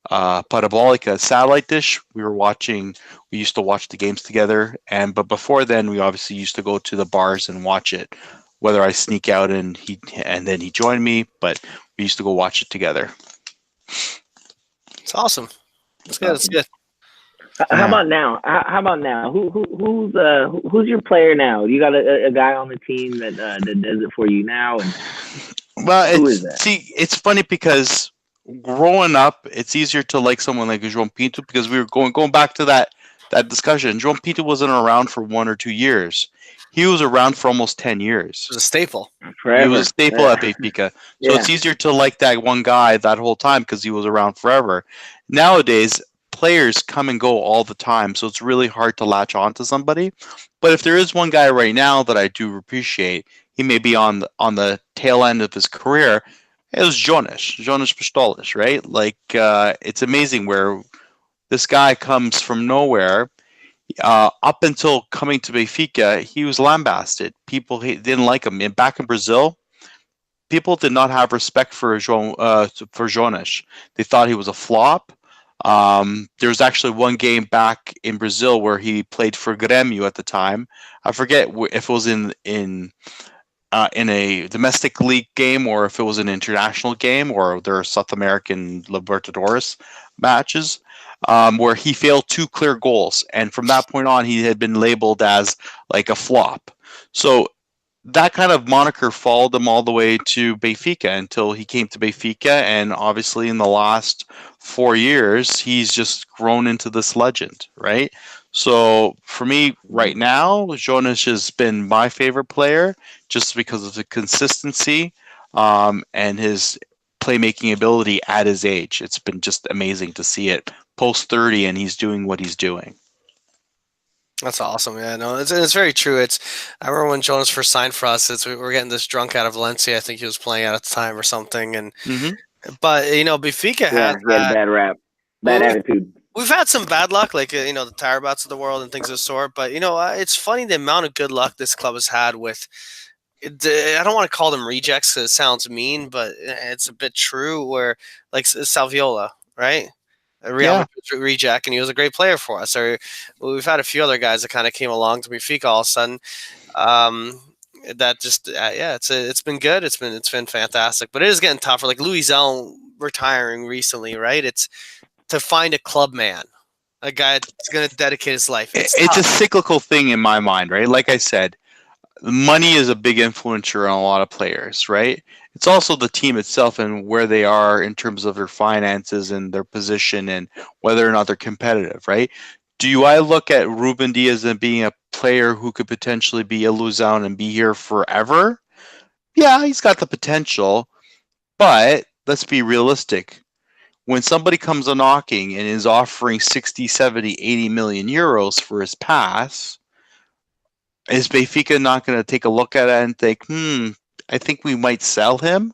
Parabolica satellite dish, we used to watch the games together, but before then we obviously used to go to the bars and watch it, whether I sneak out and then he joined me, but we used to go watch it together. It's awesome. It's good. It's good. How about now? Who's your player now? You got a guy on the team that does it for you now, and who is that? See, it's funny because growing up, it's easier to like someone like João Pinto because we were going back to that discussion. João Pinto wasn't around for 1 or 2 years. He was around for almost 10 years. It was a staple. Forever. He was a staple at Benfica. So it's easier to like that one guy that whole time because he was around forever. Nowadays, players come and go all the time, so it's really hard to latch on to somebody. But if there is one guy right now that I do appreciate, he may be on the tail end of his career, It was Jonas Pistolis, right? Like it's amazing where this guy comes from nowhere. Up until coming to Benfica, he was lambasted. People didn't like him. And back in Brazil, people did not have respect for Jonas. They thought he was a flop. There was actually one game back in Brazil where he played for Grêmio at the time. I forget if it was in a domestic league game or if it was an international game or their South American Libertadores matches, where he failed two clear goals, and from that point on, he had been labeled as like a flop. So that kind of moniker followed him all the way to Benfica until he came to Benfica, and obviously in the last 4 years, he's just grown into this legend, right? So for me, right now, Jonas has been my favorite player just because of the consistency and his playmaking ability at his age. It's been just amazing to see it post 30, and he's doing what he's doing. That's awesome. Yeah, no, it's very true. I remember when Jonas first signed for us. We were getting this drunk out of Valencia. I think he was playing at the time or something. And Mm-hmm. but Benfica Yeah, has he had a bad rap, bad attitude. we've had some bad luck, like the Tarabats of the world and things of the sort. But it's funny the amount of good luck this club has had with. I don't want to call them rejects because it sounds mean, but it's a bit true. Where like Salviola, right? A Real Yeah. Madrid reject, and he was a great player for us. Or we've had a few other guys that kind of came along to Benfica all of a sudden. That just yeah, it's been good. It's been fantastic, but it is getting tougher. Like Louis Zell retiring recently, right? It's to find a club man, a guy that's going to dedicate his life. It's a cyclical thing in my mind, right? Like I said, money is a big influencer on a lot of players, right? It's also the team itself and where they are in terms of their finances and their position and whether or not they're competitive, right? Do I look at Ruben Diaz as being a player who could potentially be a Luzon and be here forever? Yeah, he's got the potential, but let's be realistic. When somebody comes a knocking and is offering 60, 70, 80 million euros for his pass, is Benfica not going to take a look at it and think, I think we might sell him?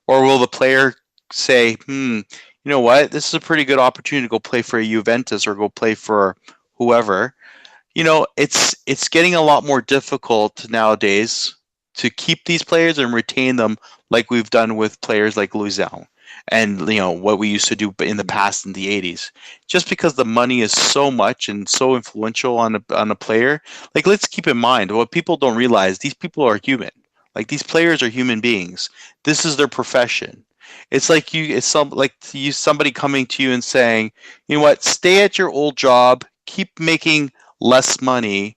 Or will the player say, you know what, this is a pretty good opportunity to go play for a Juventus or go play for whoever? It's getting a lot more difficult nowadays to keep these players and retain them like we've done with players like Luzão and what we used to do in the past in the 80s. Just because the money is so much and so influential on a player, like let's keep in mind what people don't realize, these people are human. Like these players are human beings. This is their profession. It's like somebody coming to you and saying, you know what, stay at your old job, keep making less money,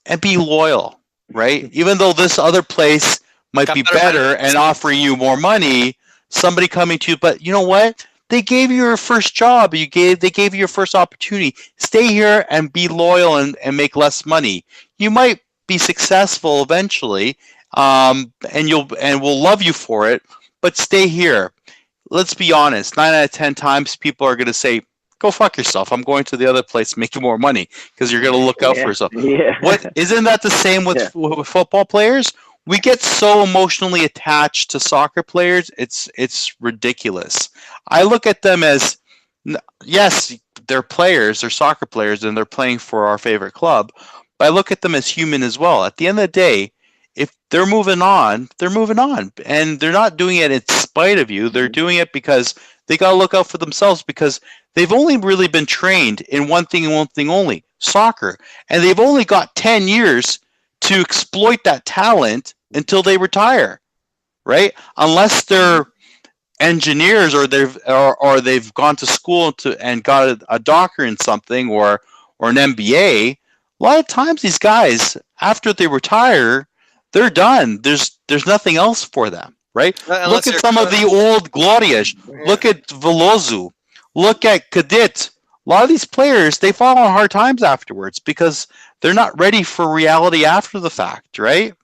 and be loyal, right? Even though this other place might got be better better benefits. and offering you more money, somebody coming to you, but you know what? They gave you your first job. They gave you your first opportunity. Stay here and be loyal and make less money. You might be successful eventually, and we'll love you for it. But stay here. Let's be honest. 9 out of 10 times, people are going to say, "Go fuck yourself. I'm going to the other place making more money," because you're going to look out for yourself. Yeah. What isn't that the same with football players? We get so emotionally attached to soccer players. It's ridiculous. I look at them as, yes, they're players, they're soccer players, and they're playing for our favorite club. But I look at them as human as well. At the end of the day, if they're moving on, and they're not doing it in spite of you. They're doing it because they got to look out for themselves, because they've only really been trained in one thing and one thing only: soccer, and they've only got 10 years to exploit that talent until they retire, right? Unless they're engineers or they've gone to school and got a doctor in something or an MBA. A lot of times these guys, after they retire, they're done. There's nothing else for them, right? Look at some of the old Glorias. Yeah. Look at Veloso. Look at Cadit. A lot of these players, they fall on hard times afterwards because they're not ready for reality after the fact, right?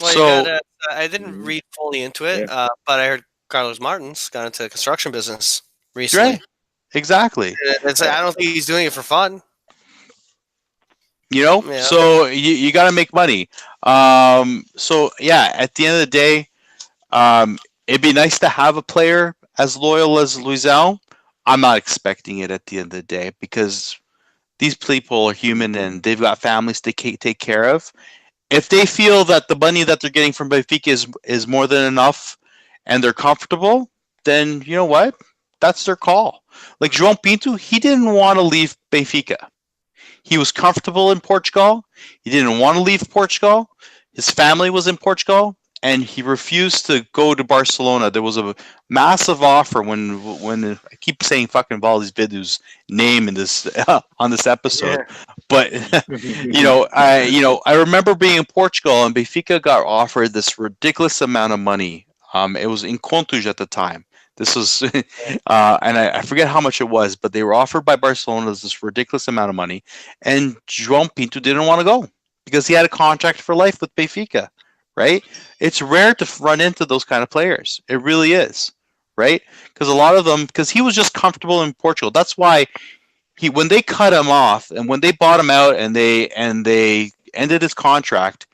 Well, I didn't read fully into it, but I heard Carlos Martins got into the construction business recently. Right. Exactly. I don't think he's doing it for fun. Yeah. So you got to make money. So yeah, at the end of the day, it'd be nice to have a player as loyal as Luizão. I'm not expecting it at the end of the day because these people are human and they've got families to take care of. If they feel that the money that they're getting from Benfica is more than enough and they're comfortable, then you know what? That's their call. Like João Pinto, he didn't want to leave Benfica. He was comfortable in Portugal. He didn't want to leave Portugal. His family was in Portugal, and he refused to go to Barcelona. There was a massive offer when I keep saying fucking Valdez Vidu's name in this on this episode, but I remember being in Portugal and Benfica got offered this ridiculous amount of money. It was in contos at the time. This was, and I forget how much it was, but they were offered by Barcelona this ridiculous amount of money, and João Pinto didn't want to go because he had a contract for life with Benfica, right? It's rare to run into those kind of players. It really is, right? Because a lot of them, because he was just comfortable in Portugal. That's why when they cut him off and when they bought him out and they ended his contract,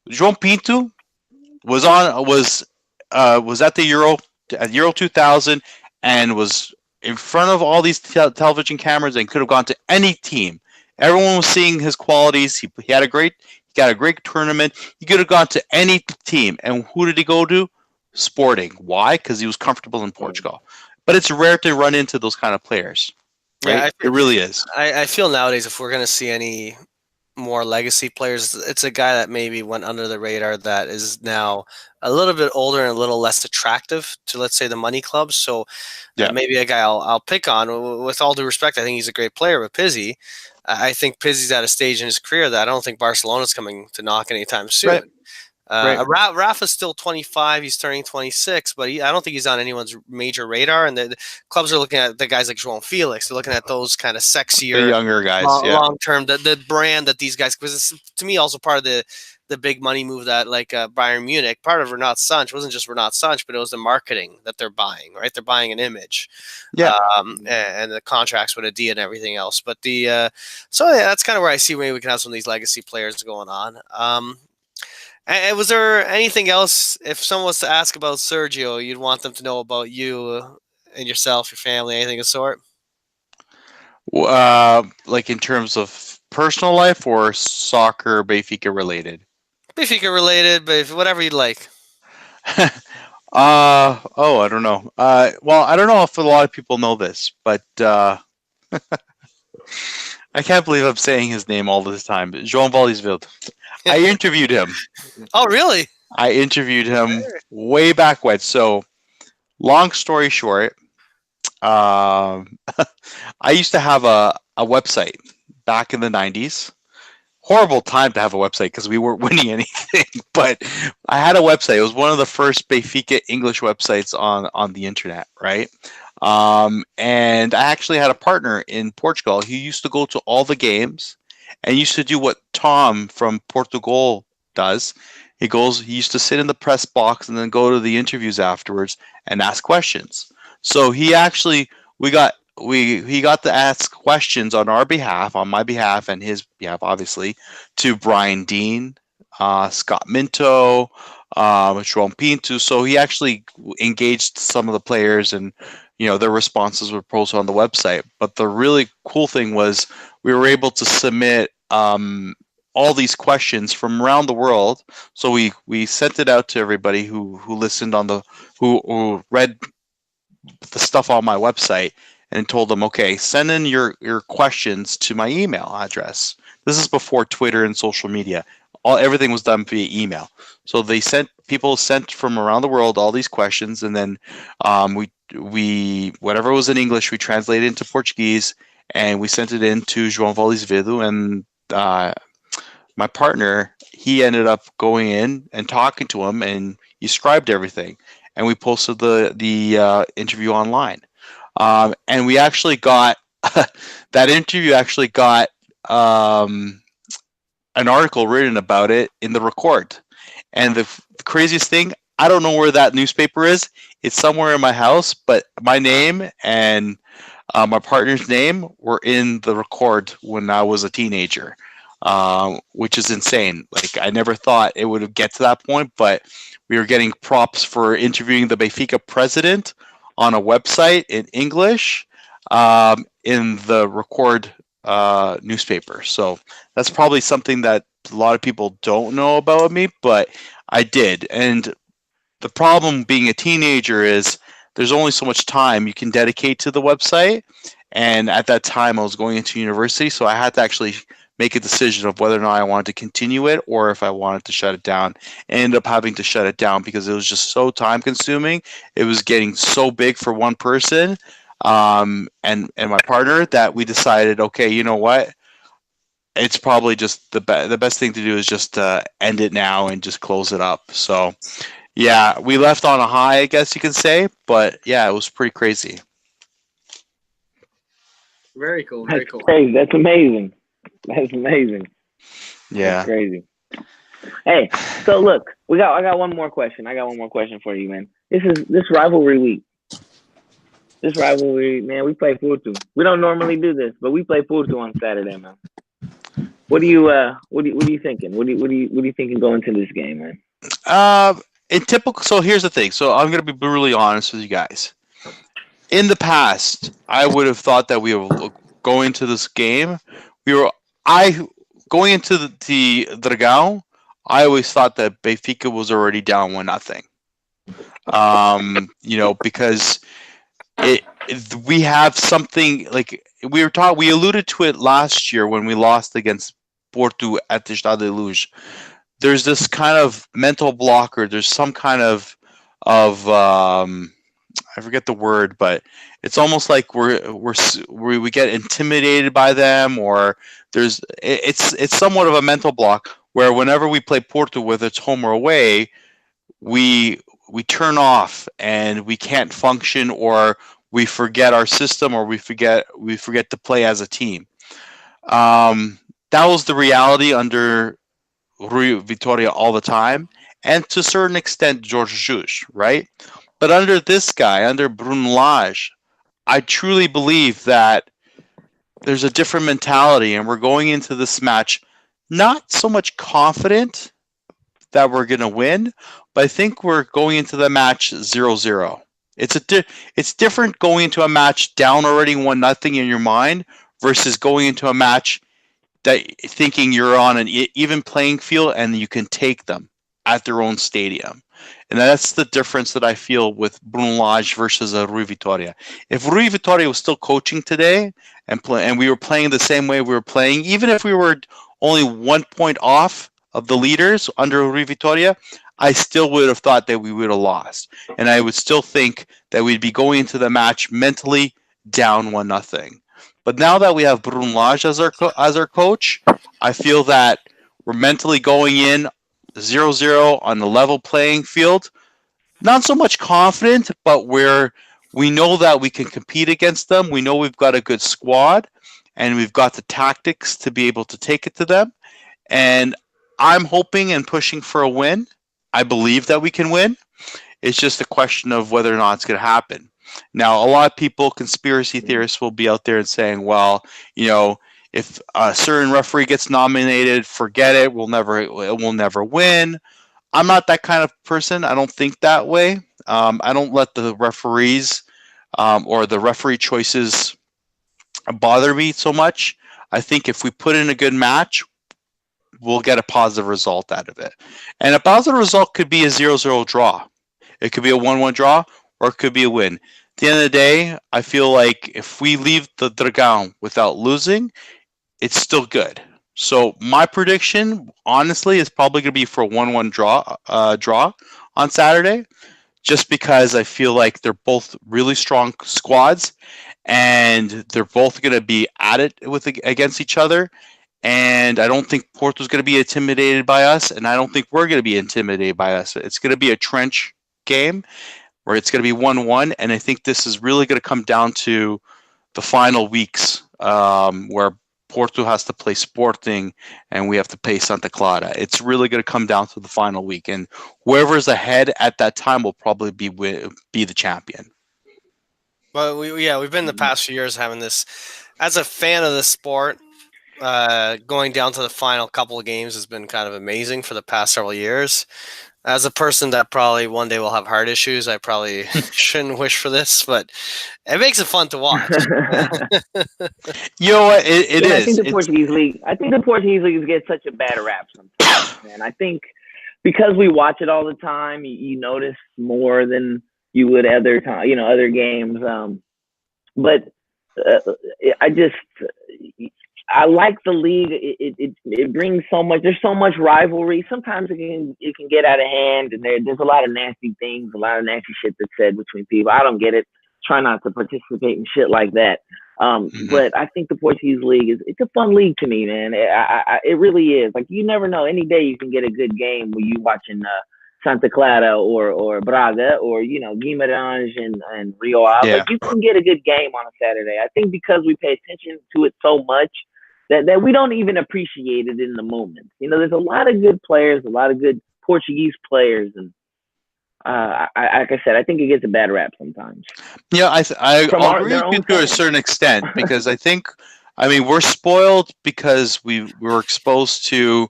João Pinto was at the Euro at Euro 2000 and was in front of all these television cameras and could have gone to any team. Everyone was seeing his qualities. He got a great tournament. He could have gone to any team. And who did he go to? Sporting. Why? Because he was comfortable in Portugal. But it's rare to run into those kind of players. Right? Yeah, it really is. I feel nowadays if we're going to see any more legacy players, it's a guy that maybe went under the radar that is now a little bit older and a little less attractive to, let's say, the money clubs. So maybe a guy I'll pick on. With all due respect, I think he's a great player, but Pizzi, I think Pizzi's at a stage in his career that I don't think Barcelona's coming to knock anytime soon. Right. Rafa's still 25. He's turning 26, but I don't think he's on anyone's major radar. And the clubs are looking at the guys like João Felix. They're looking at those kind of sexier, the younger guys, long term. The brand that these guys, because it's, to me, also part of the big money move that like Bayern Munich, part of Renato Sanch wasn't just Renato Sanch, but it was the marketing that they're buying. Right, they're buying an image, and the contracts with Adia and everything else. But that's kind of where I see maybe we can have some of these legacy players going on. And was there anything else, if someone was to ask about Sergio, you'd want them to know about you and yourself, your family, anything of the sort? Like in terms of personal life or soccer, Benfica related? Benfica related, but whatever you'd like. I don't know. Well, I don't know if a lot of people know this, but I can't believe I'm saying his name all this time. João Valdez. I interviewed him. Oh, really? I interviewed him way back when. So, long story short, I used to have a website back in the 90s. Horrible time to have a website because we weren't winning anything. But I had a website. It was one of the first Benfica English websites on the internet, right? And I actually had a partner in Portugal who used to go to all the games and used to do what Tom from Portugal does. He used to sit in the press box and then go to the interviews afterwards and ask questions. So he actually, he got to ask questions on our behalf, on my behalf and his behalf, obviously, to Brian Dean, Scott Minto, João Pinto. So he actually engaged some of the players and, their responses were posted on the website. But the really cool thing was we were able to submit all these questions from around the world. So we sent it out to everybody who listened who read the stuff on my website and told them, okay, send in your questions to my email address. This is before Twitter and social media. Everything was done via email. So people sent from around the world all these questions, and then we whatever was in English, we translated into Portuguese, and we sent it in to João Valdez, and my partner, he ended up going in and talking to him, and he scribed everything, and we posted the interview online, and we actually got that interview actually got an article written about it in the Record. And the craziest thing, I don't know where that newspaper is. It's somewhere in my house, but my name and my partner's name were in the Record when I was a teenager. which is insane. Like I never thought it would get to that point, but we were getting props for interviewing the Benfica president on a website in English in the Record newspaper. So that's probably something that a lot of people don't know about me, but I did. And the problem being a teenager is there's only so much time you can dedicate to the website. And at that time, I was going into university, so I had to actually make a decision of whether or not I wanted to continue it or if I wanted to shut it down. I ended up having to shut it down because it was just so time consuming. It was getting so big for one person and my partner that we decided, okay, you know what? It's probably just the best thing to do is just end it now and just close it up. So yeah, we left on a high, I guess you could say, but yeah, it was pretty crazy. Very cool. That's crazy. That's amazing. That's amazing. Yeah. That's crazy. Hey, so look, I got one more question. I got one more question for you, man. This rivalry week. This rivalry, man, we play Porto. We don't normally do this, but we play Porto on Saturday, man. What are you thinking? What are you thinking going into this game, man? In typical, so here's the thing. So I'm gonna be brutally honest with you guys. In the past, I would have thought that we were going into this game. Going into the Dragão. I always thought that Benfica was already down 1-0. Because we have something like we alluded to it last year when we lost against Porto at the Stade de Luz. There's this kind of mental blocker. There's some kind of I forget the word, but it's almost like we get intimidated by them, or it's somewhat of a mental block where whenever we play Porto, whether it's home or away, we turn off and we can't function, or we forget our system, or we forget to play as a team. That was the reality under Rui Vitoria all the time, and to a certain extent George Jesus, right? But under this guy, under Bruno Lage, I truly believe that there's a different mentality, and we're going into this match not so much confident that we're going to win, but I think we're going into the match 0-0. It's different going into a match down already 1-0 in your mind versus going into a match that thinking you're on an even playing field and you can take them at their own stadium. And that's the difference that I feel with Bruno Lage versus Rui Vitoria. If Rui Vitoria was still coaching today and we were playing the same way we were playing, even if we were only 1 point off of the leaders under Rui Vitoria, I still would have thought that we would have lost. And I would still think that we'd be going into the match mentally down 1-0. But now that we have Bruno Lage as our coach, I feel that we're mentally going in 0-0 on the level playing field. Not so much confident, but we know that we can compete against them. We know we've got a good squad, and we've got the tactics to be able to take it to them. And I'm hoping and pushing for a win. I believe that we can win. It's just a question of whether or not it's going to happen. Now, a lot of people, conspiracy theorists, will be out there and saying, well, if a certain referee gets nominated, forget it. It will never win. I'm not that kind of person. I don't think that way. I don't let the referees or the referee choices bother me so much. I think if we put in a good match, we'll get a positive result out of it. And a positive result could be a 0-0 draw. It could be a 1-1 draw, or it could be a win. At the end of the day, I feel like if we leave the Dragão without losing, it's still good. So my prediction, honestly, is probably going to be for a 1-1 draw on Saturday, just because I feel like they're both really strong squads, and they're both going to be at it against each other. And I don't think Porto's going to be intimidated by us, and I don't think we're going to be intimidated by us. It's going to be a trench game where it's going to be 1-1, and I think this is really going to come down to the final weeks where Porto has to play Sporting and we have to play Santa Clara. It's really going to come down to the final week, and whoever's ahead at that time will probably be the champion. But we've been the past few years having this, as a fan of the sport, going down to the final couple of games has been kind of amazing for the past several years. As a person that probably one day will have heart issues, I probably shouldn't wish for this, but it makes it fun to watch. You know what? It I think is. the Portuguese league. I think the Portuguese league gets such a bad rap sometimes, man. I think because we watch it all the time, you notice more than you would other time, other games. But uh, I just I like the league. It brings so much. There's so much rivalry. Sometimes it can get out of hand, and there's a lot of nasty things, a lot of nasty shit that's said between people. I don't get it. Try not to participate in shit like that. But I think the Portuguese league it's a fun league to me, man. It really is. Like you never know. Any day you can get a good game where you watching Santa Clara or Braga or Guimarães and Rio Ave. Yeah. Like you can get a good game on a Saturday. I think because we pay attention to it so much that we don't even appreciate it in the moment. There's a lot of good players, a lot of good Portuguese players, and like I said, I think it gets a bad rap sometimes. Yeah, I agree their with you own to a fans. certain extent because I mean, we're spoiled because we were exposed to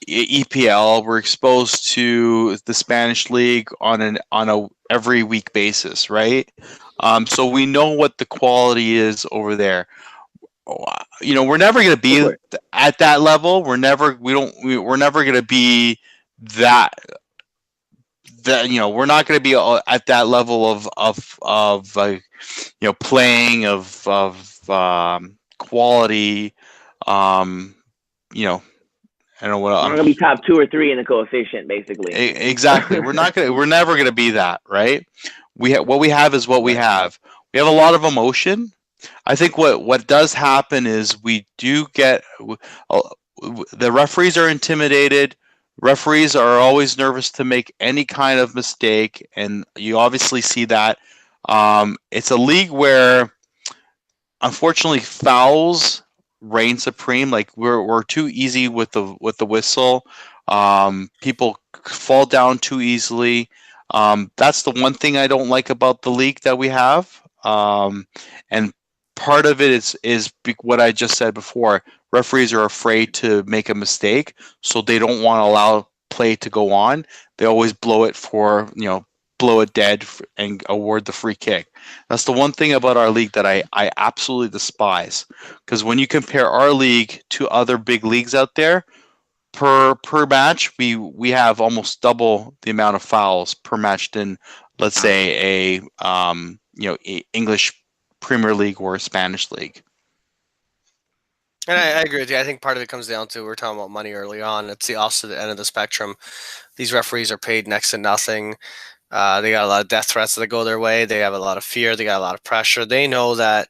EPL, we're exposed to the Spanish league on a every week basis, right? So we know what the quality is over there. We're never going to Of be course. at that level. We're never going to be that we're not going to be at that level of playing of quality. You know, I don't know what We're not gonna be top 2 or 3 in the coefficient, basically. exactly. We're never gonna be that, right? What we have is what we Right. have. We have a lot of emotion. I think what does happen is we do get the referees are intimidated. Referees are always nervous to make any kind of mistake, and you obviously see that. It's a league where, unfortunately, fouls reign supreme. Like we're too easy with the whistle. People fall down too easily. That's the one thing I don't like about the league that we have. And part of it is what I just said before. Referees are afraid to make a mistake, so they don't want to allow play to go on. They always blow it dead and award the free kick. That's the one thing about our league that I absolutely despise. Because when you compare our league to other big leagues out there, per match, we have almost double the amount of fouls per match than, let's say, English Premier League or a Spanish league. And I agree with you. I think part of it comes down to we were talking about money early on. It's the opposite end of the spectrum. These referees are paid next to nothing. They got a lot of death threats that go their way. They have a lot of fear. They got a lot of pressure. They know that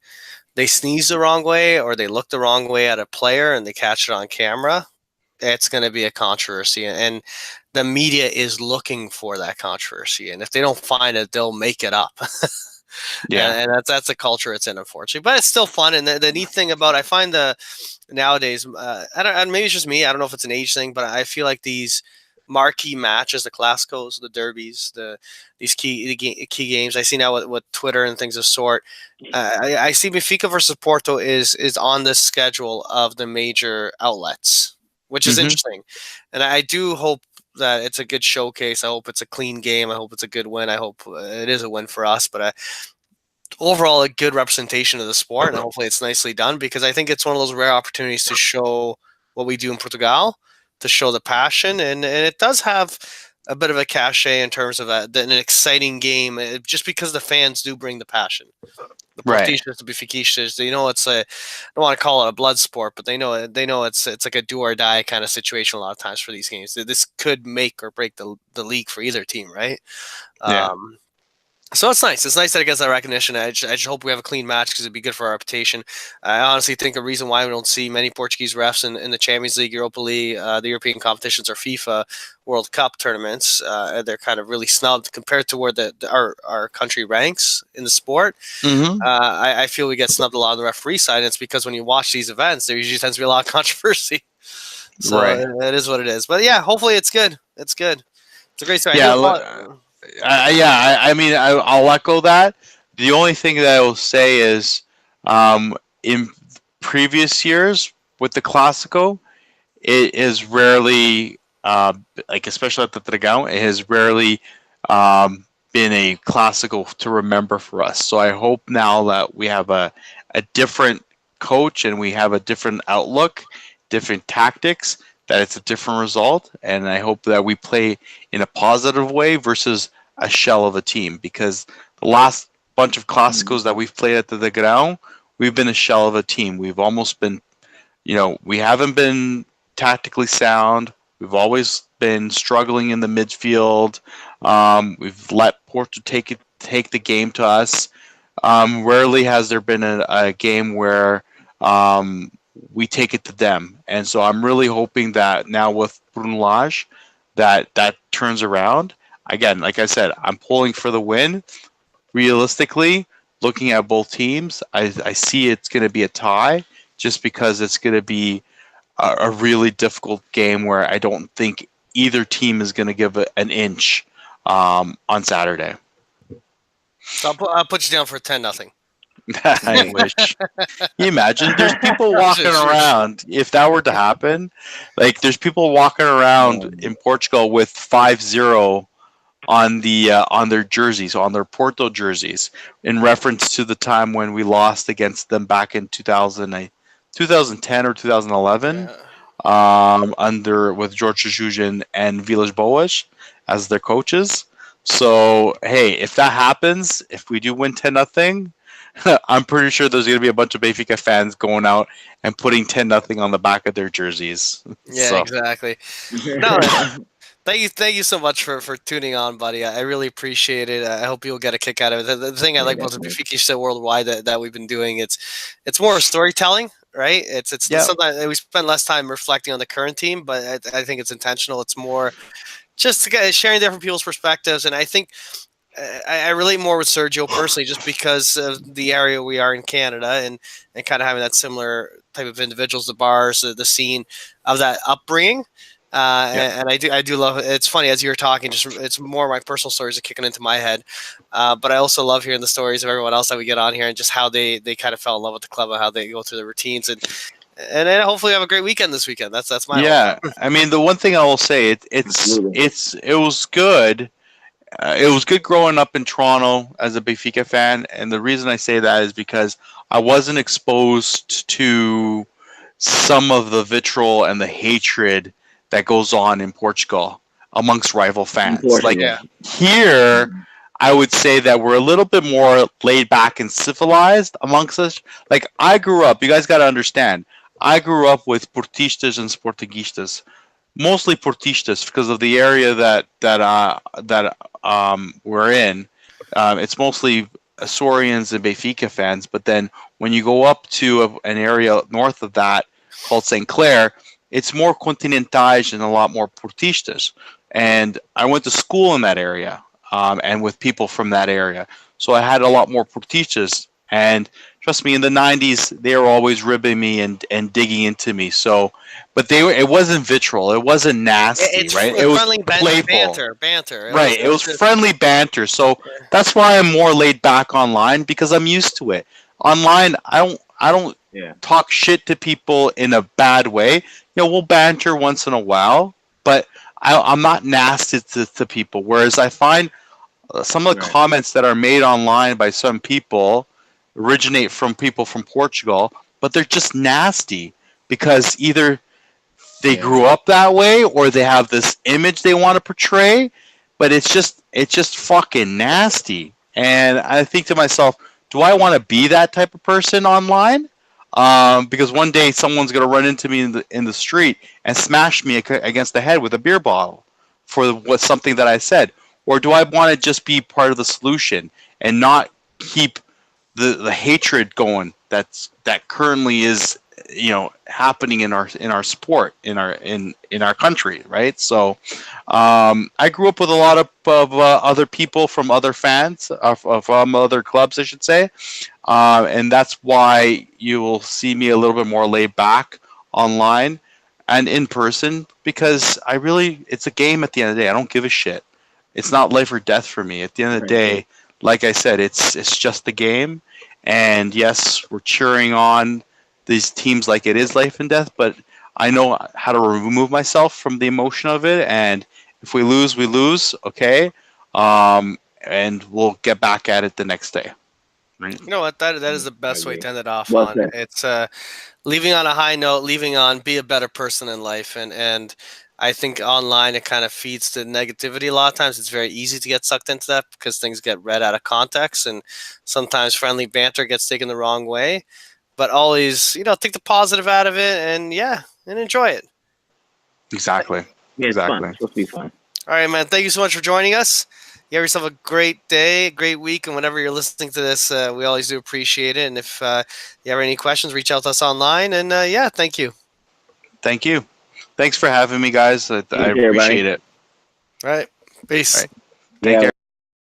they sneeze the wrong way or they look the wrong way at a player and they catch it on camera. It's going to be a controversy. And the media is looking for that controversy. And if they don't find it, they'll make it up. Yeah. And that's a culture it's in, unfortunately. But it's still fun. And the neat thing about I find nowadays, maybe it's just me. I don't know if it's an age thing, but I feel like these marquee matches, the Clásicos, the derbies, these key games. I see now with Twitter and things of sort. I see Benfica versus Porto is on the schedule of the major outlets, which is interesting. And I do hope that it's a good showcase. I hope it's a clean game. I hope it's a good win. I hope it is a win for us. But overall, a good representation of the sport, and hopefully it's nicely done because I think it's one of those rare opportunities to show what we do in Portugal, to show the passion, and it does have a bit of a cachet in terms of an exciting game, just because the fans do bring the passion. The Portistas, the Benfiquistas, they know it's I don't want to call it a blood sport, but they know it's like a do or die kind of situation a lot of times for these games. This could make or break the league for either team, right? Yeah. So it's nice. It's nice that it gets that recognition. I just hope we have a clean match because it'd be good for our reputation. I honestly think the reason why we don't see many Portuguese refs in the Champions League, Europa League, the European competitions, or FIFA World Cup tournaments, they're kind of really snubbed compared to where our country ranks in the sport. I feel we get snubbed a lot on the referee side. And it's because when you watch these events, there usually tends to be a lot of controversy. So it is what it is. But yeah, hopefully it's good. It's good. It's a great story. I mean, I'll echo that. The only thing that I will say is, in previous years, with the Clasico, it is rarely like, especially at the Dragão, it has rarely been a classical to remember for us. So I hope now that we have a different coach and we have a different outlook, different tactics, that it's a different result. And I hope that we play in a positive way versus a shell of a team, because the last bunch of classicals that we've played at the Dragão, we've been a shell of a team. We've almost been, we haven't been tactically sound. We've always been struggling in the midfield. We've let Porto take the game to us. Rarely has there been a game where we take it to them. And so I'm really hoping that now with Bruno Lage, that turns around. Again, like I said, I'm pulling for the win. Realistically, looking at both teams, I see it's going to be a tie, just because it's going to be a really difficult game where I don't think either team is going to give an inch on Saturday. So I'll put you down for 10-0. I wish. Can you imagine? There's people walking around. If that were to happen, like, there's people walking around in Portugal with 5-0 on their jerseys, on their Porto jerseys, in reference to the time when we lost against them back in 2010 or 2011, with George Jesus and Vilas Boas as their coaches. So hey, if that happens, if we do win 10-0, I'm pretty sure there's going to be a bunch of Benfica fans going out and putting 10-0 on the back of their jerseys. Yeah, exactly. No, thank you so much for tuning on, buddy. I really appreciate it. I hope you'll get a kick out of it. The thing I like about the Benfiquistas Worldwide that we've been doing, it's more storytelling, right? It's sometimes we spend less time reflecting on the current team, but I think it's intentional. It's more just sharing different people's perspectives, and I think I relate more with Sergio personally, just because of the area we are in Canada, and kind of having that similar type of individuals, the bars, the scene of that upbringing. And I do love it. It's funny, as you were talking, just it's more of my personal stories are kicking into my head. But I also love hearing the stories of everyone else that we get on here, and just how they kind of fell in love with the club and how they go through their routines, and then hopefully have a great weekend this weekend. That's my hope. I mean, the one thing I will say, it was good. It was good growing up in Toronto as a Benfica fan, and the reason I say that is because I wasn't exposed to some of the vitriol and the hatred that goes on in Portugal amongst rival fans. Here, I would say that we're a little bit more laid back and civilized amongst us. Like, I grew up, you guys got to understand, I grew up with Portistas and Sportinguistas, mostly Portistas because of the area that we're in. It's mostly Açorians and Benfica fans, but then when you go up to an area north of that called St. Clair, it's more Continentais and a lot more Portistas. And I went to school in that area, and with people from that area. So I had a lot more Portistas. And trust me, in the 90s, they were always ribbing me and digging into me. So, but it wasn't vitriol. It wasn't nasty, right? It was playful. Banter. Right. It was friendly banter. So that's why I'm more laid back online, because I'm used to it. Online, I don't talk shit to people in a bad way. We'll banter once in a while, but I'm not nasty to people. Whereas I find some of the comments that are made online by some people originate from people from Portugal, but they're just nasty because either they grew up that way or they have this image they want to portray, but it's just fucking nasty. And I think to myself, do I want to be that type of person online? Because one day someone's going to run into me in the street and smash me against the head with a beer bottle for something that I said. Or do I want to just be part of the solution and not keep the hatred going that currently is happening in our sport, in our country, right? So I grew up with a lot of other people from other fans from other clubs, I should say, and that's why you will see me a little bit more laid back online and in person, because it's a game at the end of the day. I don't give a shit. It's not life or death for me. At the end of the day, like I said, it's just a game. And yes, we're cheering on these teams like it is life and death, but I know how to remove myself from the emotion of it. And if we lose, we lose. Okay. And we'll get back at it the next day. Right. You know what? That is the best way to end it off Well on. said. It's leaving on a high note, leaving on be a better person in life, and I think online it kind of feeds to negativity. A lot of times it's very easy to get sucked into that because things get read out of context, and sometimes friendly banter gets taken the wrong way. But always, take the positive out of it, and enjoy it. Exactly. Yeah, it's Exactly. fun. It's supposed to be fun. All right, man. Thank you so much for joining us. You have yourself a great day, a great week, and whenever you're listening to this, we always do appreciate it. And if you have any questions, reach out to us online. And thank you. Thank you. Thanks for having me, guys. I Thanks, everybody. appreciate it. All right. Peace. All right. Take care.